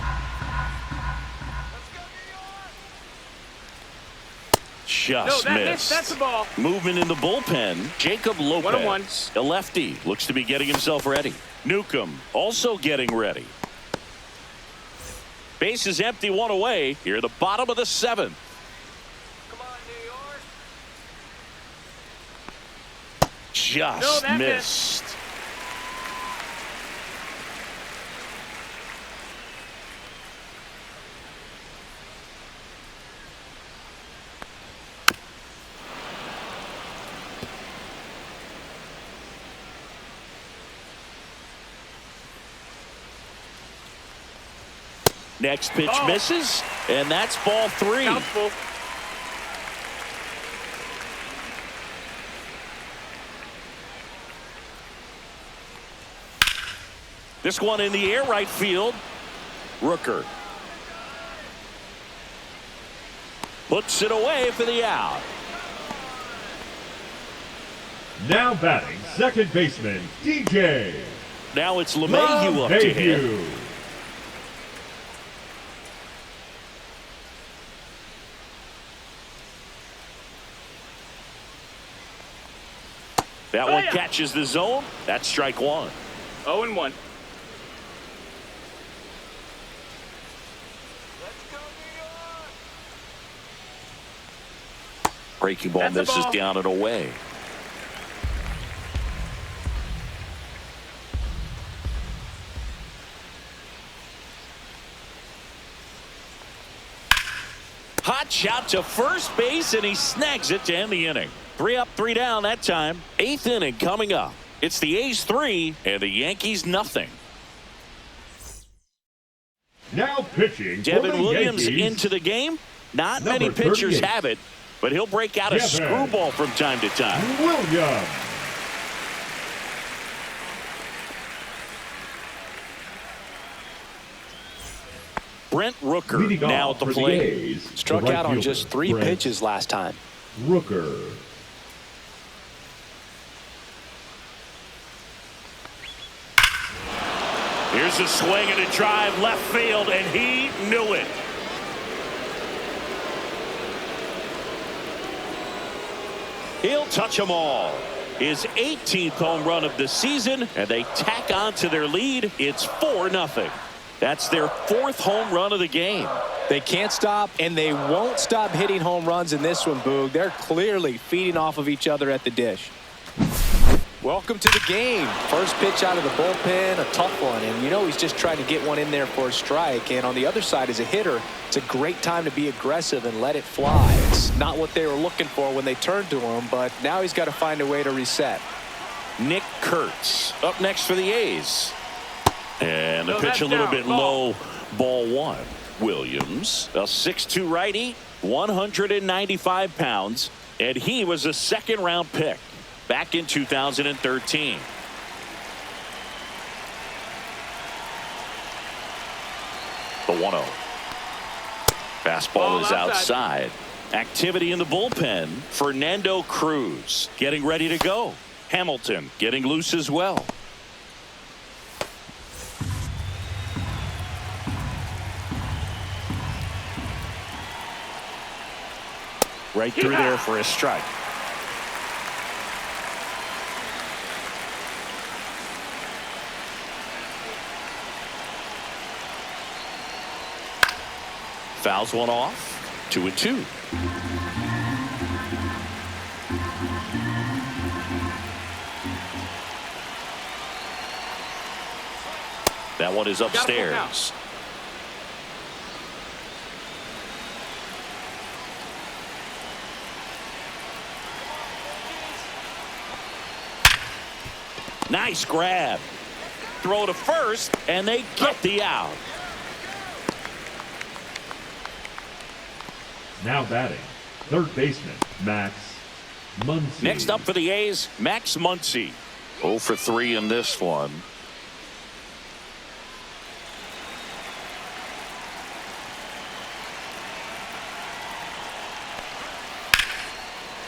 Just missed. That's the ball. Movement in the bullpen. Jacob Lopez, a lefty, looks to be getting himself ready. Newcomb also getting ready. Base is empty, one away. Here at the bottom of the 7th. Come on, New York. Just missed. Next pitch misses, and that's ball 3. Count's full. This one in the air right field. Rooker puts it away for the out. Now batting, second baseman, DJ. Now it's LeMahieu up to hit. That one catches the zone. That's strike 1. 0-1. Breaking ball misses down and away. Hot shot to first base, and he snags it to end the inning. 3 up, 3 down that time. 8th inning coming up. It's the A's 3 and the Yankees nothing. Now pitching. Devin Williams into the game. Not many pitchers have it, but he'll break out a screwball from time to time. Williams. Brent Rooker Leading now off at the for plate. A's, Struck the right out on fielder, just 3 Brent pitches last time. Rooker. Here's a swing and a drive left field, and he knew it. He'll touch them all. His 18th home run of the season, and they tack on to their lead. It's 4-0. That's their 4th home run of the game. They can't stop, and they won't stop hitting home runs in this one, Boog. They're clearly feeding off of each other at the dish. Welcome to the game. First pitch out of the bullpen, a tough one, and you know he's just trying to get one in there for a strike. And on the other side, as a hitter, it's a great time to be aggressive and let it fly. It's not what they were looking for when they turned to him, but now he's got to find a way to reset. Nick Kurtz up next for the A's. And the No, pitch that's a little down. bit Ball. low, ball 1. Williams, a 6'2 righty, 195 pounds, and he was a 2nd-round pick back in 2013. The 1-0. Fastball Ball is outside. outside. Activity in the bullpen. Fernando Cruz getting ready to go. Hamilton getting loose as well. Right through there for a strike. Fouls one off. 2-2. That one is upstairs. Nice grab. Throw to first, and they get the out. Now batting, third baseman, Max Muncy. Next up for the A's, Max Muncy. 0 for 3 in this one.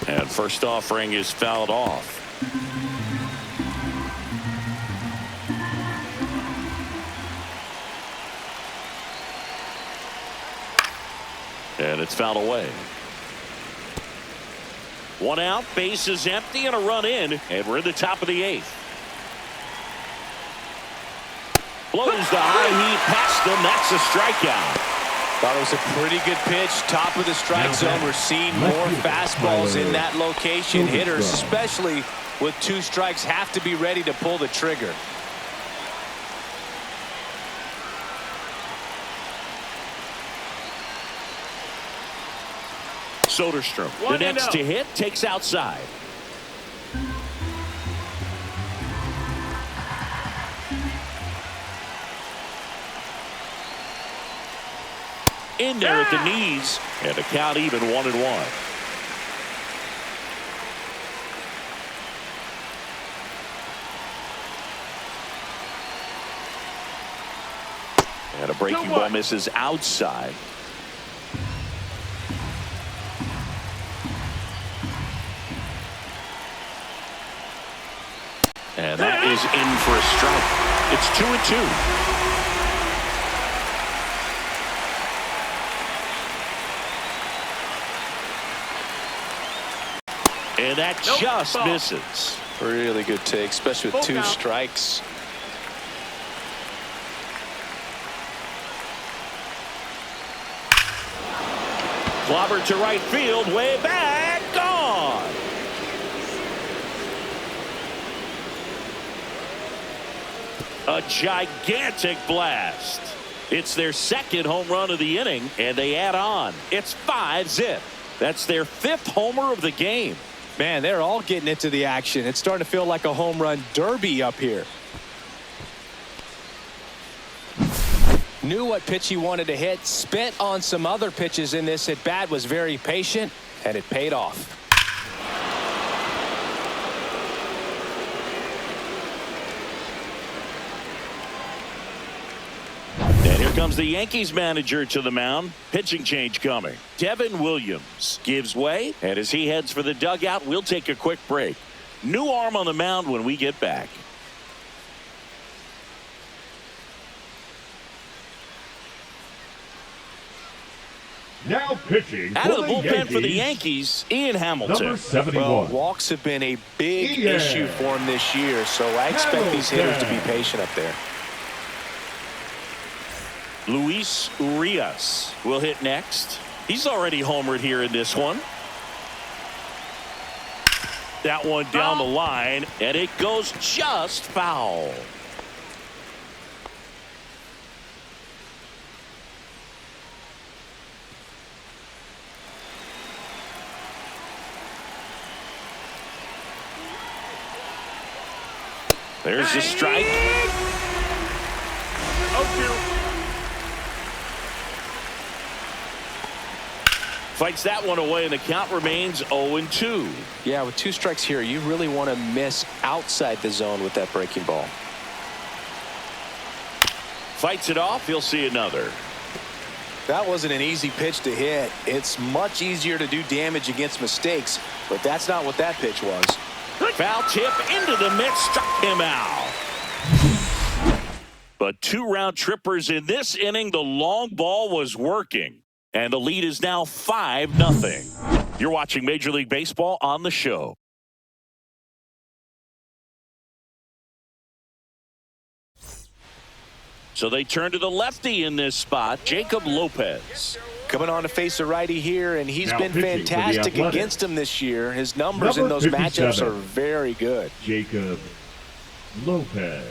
And first offering is fouled off. And it's fouled away. 1 out, base is empty, and a run in, and we're in the top of the 8th. Blows the high heat past him. That's a strikeout. Thought it was a pretty good pitch, top of the strike zone. We're seeing more fastballs in that location. Hitters, especially with 2 strikes, have to be ready to pull the trigger. Soderstrom, the 1-0. next to hit, takes outside. In there at the knees, and the count even 1-1. And a breaking ball misses outside. And that is in for a strike. It's 2-2. And that just misses. Really good take, especially with 2 count. strikes. Clobber to right field, way back, gone. A gigantic blast. It's their 2nd home run of the inning, and they add on. It's 5-zip. That's their 5th homer of the game. Man, they're all getting into the action. It's starting to feel like a home run derby up here. Knew what pitch he wanted to hit, spent on some other pitches in this at bat, was very patient, and it paid off. comes the Yankees manager to the mound. Pitching change coming. Devin Williams gives way, and as he heads for the dugout, we'll take a quick break. New arm on the mound when we get back. Now pitching out of the bullpen for the Yankees, Ian Hamilton. Number 71. Well, walks have been a big issue for him this year, so I expect these hitters to be patient up there. Luis Urias will hit next. He's already homered here in this one. That one down the line, and it goes just foul. There's the strike. 0-2. Fights that one away, and the count remains 0-2. Yeah, with 2 strikes here, you really want to miss outside the zone with that breaking ball. Fights it off. He'll see another. That wasn't an easy pitch to hit. It's much easier to do damage against mistakes, but that's not what that pitch was. Foul tip into the mix, struck him out. But 2 round trippers in this inning. The long ball was working, and the lead is now 5-0. You're watching Major League Baseball on the show. So they turn to the lefty in this spot, Jacob Lopez. Coming on to face a righty here, and he's Now been pitching for the fantastic Athletics. against him this year. His numbers Number in those matchups 57. are very good. Jacob Lopez.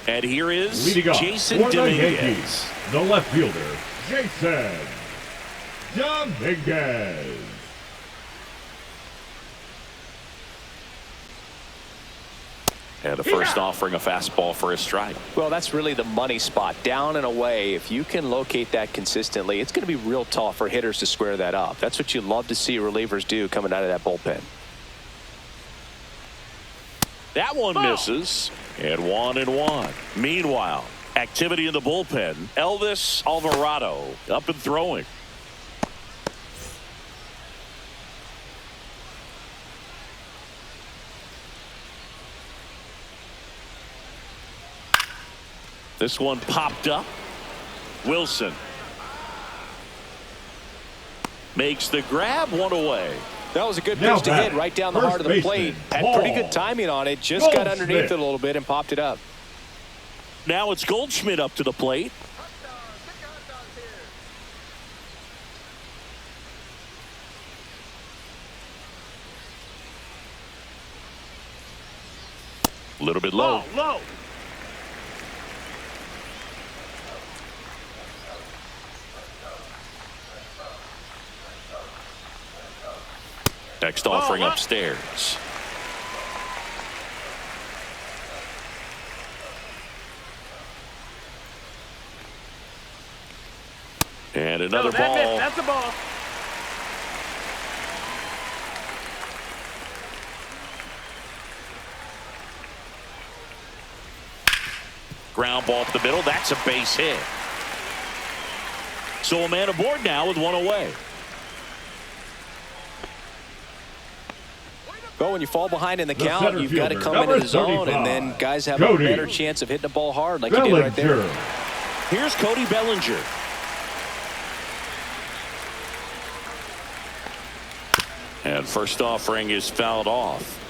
And here is Leading off Jason for the Dominguez. Yankees, the left fielder, Jason Dominguez. And the first offering a fastball for a strike. Well, that's really the money spot. Down and away, if you can locate that consistently, it's going to be real tough for hitters to square that up. That's what you love to see relievers do coming out of that bullpen. That one misses, and 1-1. Meanwhile, activity in the bullpen. Elvis Alvarado up and throwing. This one popped up. Wilson makes the grab, 1 away. That was a good Now pitch to hit batting, right down the first heart of the plate. baseman, Had pretty Paul good timing on it. Just got underneath Goldschmidt. it a little bit and popped it up. Now it's Goldschmidt up to the plate. A little bit low. Low. Next offering upstairs. And another ball. That's a ball. Ground ball up the middle. That's a base hit. So a man aboard now with 1 away. Well, when you fall behind in the The count, center you've got to fielder, come number into the zone, 35, and then guys have Cody a better chance of hitting the ball hard like you did right there. Bellinger. Here's Cody Bellinger. And first offering is fouled off.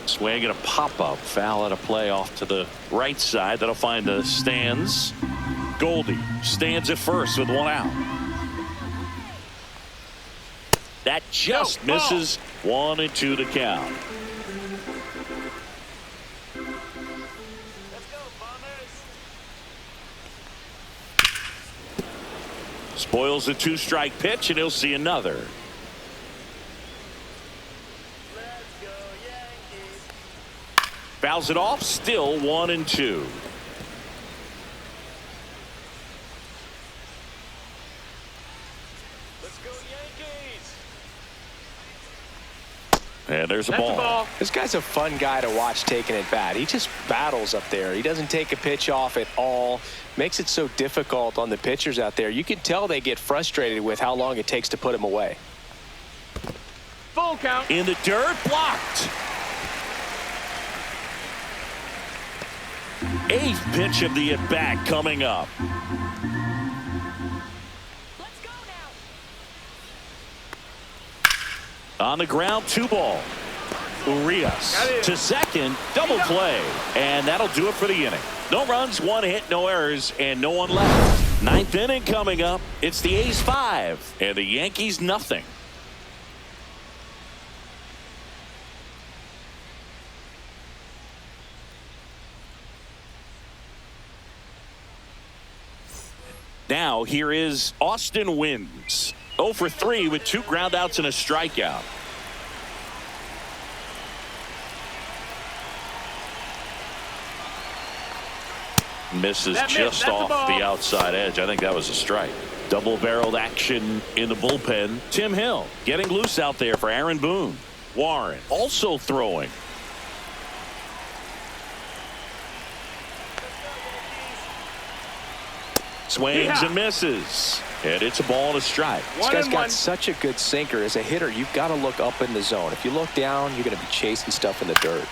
Swing and a pop-up. Foul at a play off to the right side. That'll find the stands. Goldie stands at first with 1 out. That just misses. 1-2 to count. Spoils the 2-strike pitch, and he'll see another. Fouls it off. Still 1-2. And there's a That's ball. This guy's a fun guy to watch taking at bat. He just battles up there. He doesn't take a pitch off at all. Makes it so difficult on the pitchers out there. You can tell they get frustrated with how long it takes to put him away. Full count. In the dirt, blocked. Eighth pitch of the at-bat coming up. Let's go now. On the ground, 2 ball. Urias to second, double play, and that'll do it for the inning. No runs, 1 hit, no errors, and no one left. 9th inning coming up. It's the A's 5 and the Yankees nothing. Now here is Austin Wynns, 0 for 3 with 2 groundouts and a strikeout. Misses just off the outside edge. I think that was a strike. Double-barreled action in the bullpen. Tim Hill getting loose out there for Aaron Boone. Warren also throwing. Swings and misses. And it's a ball and a strike. This guy's got such a good sinker. As a hitter, you've got to look up in the zone. If you look down, you're going to be chasing stuff in the dirt.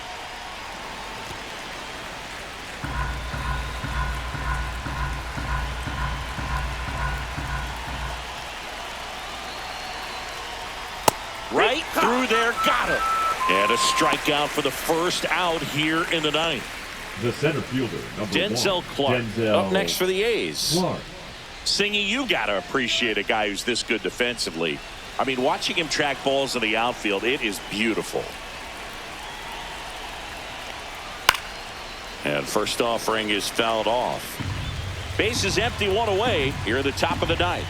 Right through there, got it. And a strikeout for the first out here in the 9th. The center fielder, number Denzel 1. Clark Denzel up next for the A's. Clark. Singy, you got to appreciate a guy who's this good defensively. I mean, watching him track balls in the outfield, it is beautiful. And first offering is fouled off. Base is empty, 1 away here at the top of the 9th.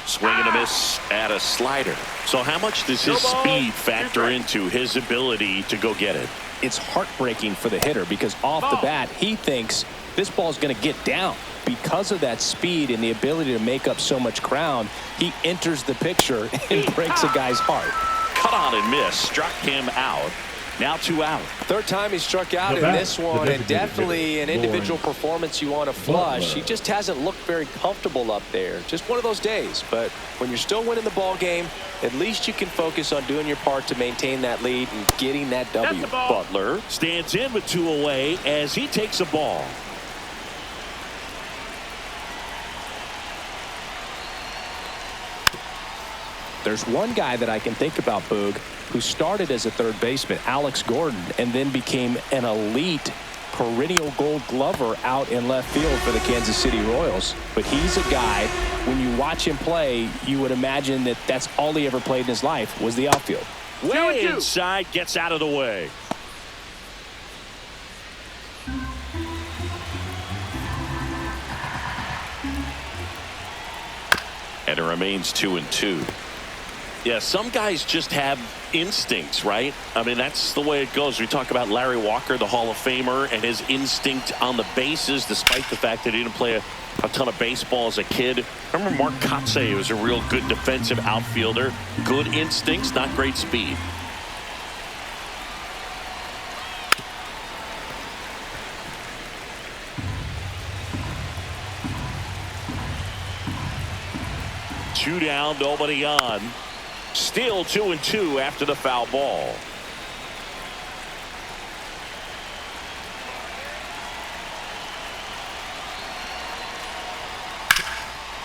Swing and a miss at a slider. So how much does his speed factor into his ability to go get it? It's heartbreaking for the hitter because off the bat, he thinks this ball's going to get down. Because of that speed and the ability to make up so much ground, he enters the picture and breaks a guy's heart. Cut on and miss, struck him out. Now 2 out. Third time he struck out in this one, and definitely an individual performance you want to flush. He just hasn't looked very comfortable up there. Just one of those days. But when you're still winning the ball game, at least you can focus on doing your part to maintain that lead and getting that W. Butler stands in with 2 away as he takes a ball. There's one guy that I can think about, Boog, who started as a third baseman, Alex Gordon, and then became an elite perennial Gold Glover out in left field for the Kansas City Royals. But he's a guy, when you watch him play, you would imagine that that's all he ever played in his life was the outfield. Way inside, gets out of the way. And it remains 2-2. Yeah, some guys just have instincts, right? I mean, that's the way it goes. We talk about Larry Walker, the Hall of Famer, and his instinct on the bases, despite the fact that he didn't play a ton of baseball as a kid. Remember Mark Kotsay was a real good defensive outfielder. Good instincts, not great speed. Two down, nobody on. Still 2-2 after the foul ball.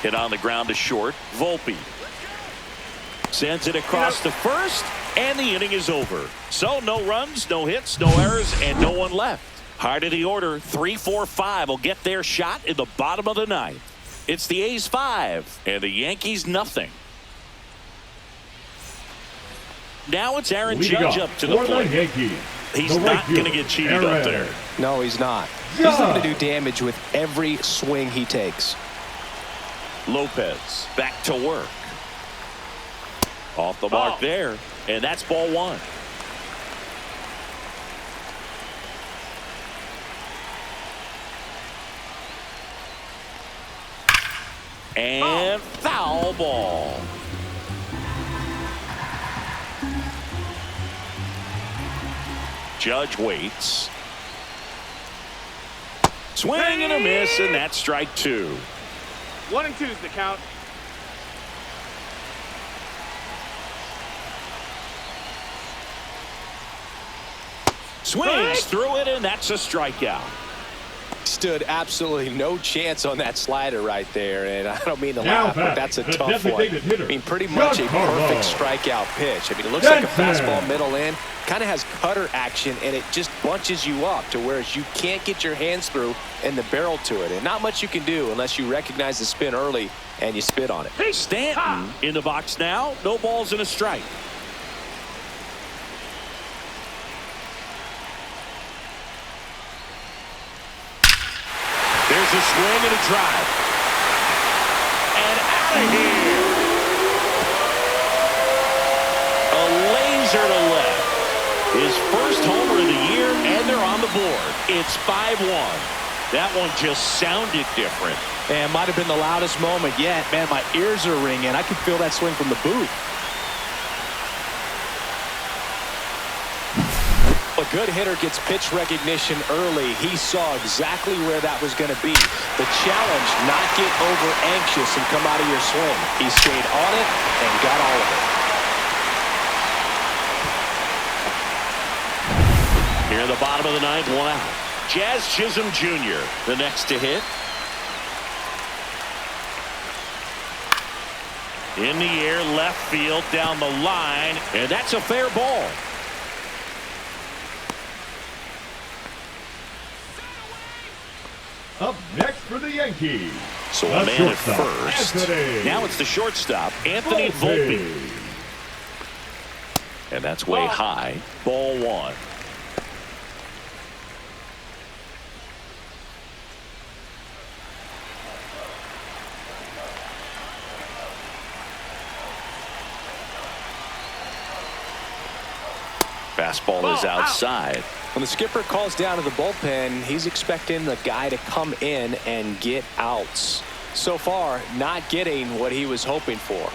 Hit on the ground to short. Volpe sends it across to first, and the inning is over. So no runs, no hits, no errors, and no one left. Heart of the order, 3-4-5 will get their shot in the bottom of the 9th. It's the A's 5 and the Yankees nothing. Now it's Aaron Judge up to the plate. He's not going to get cheated up there. No, he's not. He's going to do damage with every swing he takes. Lopez back to work. Off the mark there, and that's ball 1. And foul ball. Judge waits. Swing and a miss, and that's strike 2. 1 and 2's the count. Swings through it, and that's a strikeout. Stood absolutely no chance on that slider right there, and I don't mean to Now laugh, but that's a the tough one. designated hitter, I mean, pretty much a perfect strikeout pitch. I mean, it looks like a fastball middle in, kind of has cutter action, and it just bunches you up to where you can't get your hands through and the barrel to it, and not much you can do unless you recognize the spin early and you spit on it. Stanton in the box now. No balls and a strike. There's a swing and a drive. And out of here. A laser to left. His first homer of the year, and they're on the board. It's 5-1. That one just sounded different. And might have been the loudest moment yet. Man, my ears are ringing. I could feel that swing from the booth. A good hitter gets pitch recognition early. He saw exactly where that was going to be. The challenge, not get over anxious and come out of your swing. He stayed on it and got all of it. Here in the bottom of the ninth, 1 out. Jazz Chisholm Jr., the next to hit. In the air, left field, down the line, and that's a fair ball. Up next for the Yankees. So a man at shortstop, first. Anthony Now it's the shortstop, Anthony Volpe. And that's way high. Ball 1. Fastball is outside. When the skipper calls down to the bullpen, he's expecting the guy to come in and get outs. So far, not getting what he was hoping for.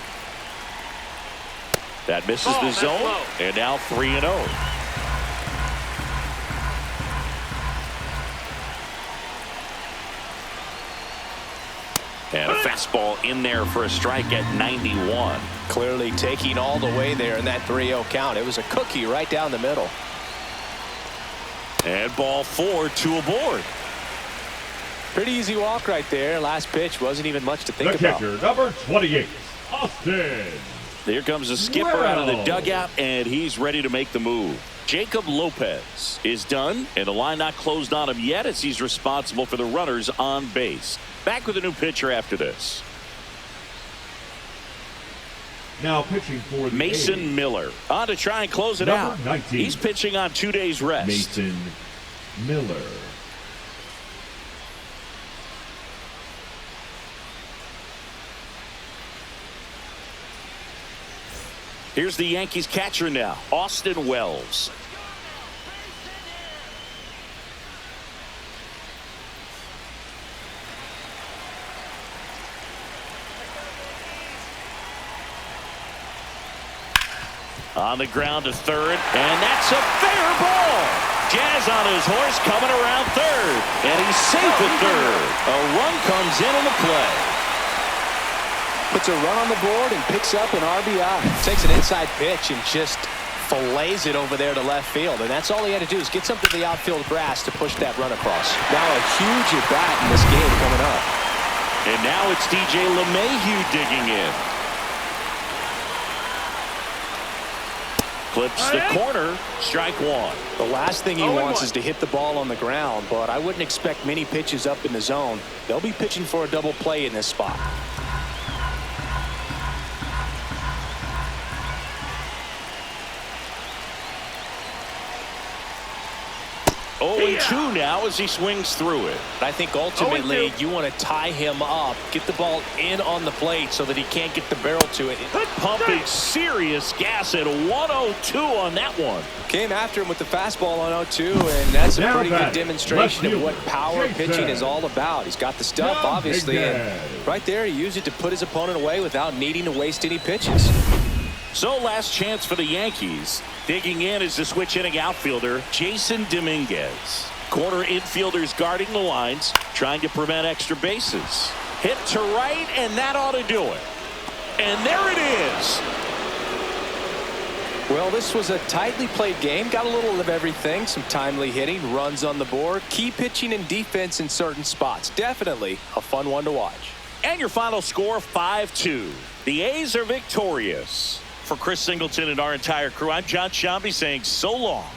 That misses the zone, and now 3-0. And a fastball in there for a strike at 91. Clearly taking all the way there in that 3-0 count. It was a cookie right down the middle. And ball 4, 2 aboard. Pretty easy walk right there. Last pitch wasn't even much to think The about. catcher, number 28, Austin. There comes the skipper out of the dugout, and he's ready to make the move. Jacob Lopez is done, and the line not closed on him yet as he's responsible for the runners on base. Back with a new pitcher after this. Now pitching for the Mason A's, Miller on to try and close it Number out. 19. He's pitching on 2 days rest. Mason Miller. Here's the Yankees catcher now, Austin Wells. On the ground to third, and that's a fair ball. Jazz on his horse coming around third, and he's safe at third. A run comes in the play. Puts a run on the board and picks up an RBI. Takes an inside pitch and just fillets it over there to left field. And that's all he had to do is get something to the outfield grass to push that run across. Now a huge at bat in this game coming up. And now it's DJ LeMahieu digging in. Clips the corner, strike 1. The last thing he wants is to hit the ball on the ground, but I wouldn't expect many pitches up in the zone. They'll be pitching for a double play in this spot. 0-2 now as he swings through it. I think ultimately you want to tie him up, get the ball in on the plate so that he can't get the barrel to it. Pumping serious gas at 102 on that one. Came after him with the fastball on 0-2, and that's a pretty good demonstration of what power pitching is all about. He's got the stuff, obviously, and right there he used it to put his opponent away without needing to waste any pitches. So last chance for the Yankees. Digging in is the switch hitting outfielder Jason Dominguez. Corner infielders guarding the lines, trying to prevent extra bases. Hit to right, and that ought to do it. And there it is. Well, this was a tightly played game. Got a little of everything. Some timely hitting, runs on the board, key pitching and defense in certain spots. Definitely a fun one to watch. And your final score, 5-2. The A's are victorious. For Chris Singleton and our entire crew, I'm John Shambi saying so long.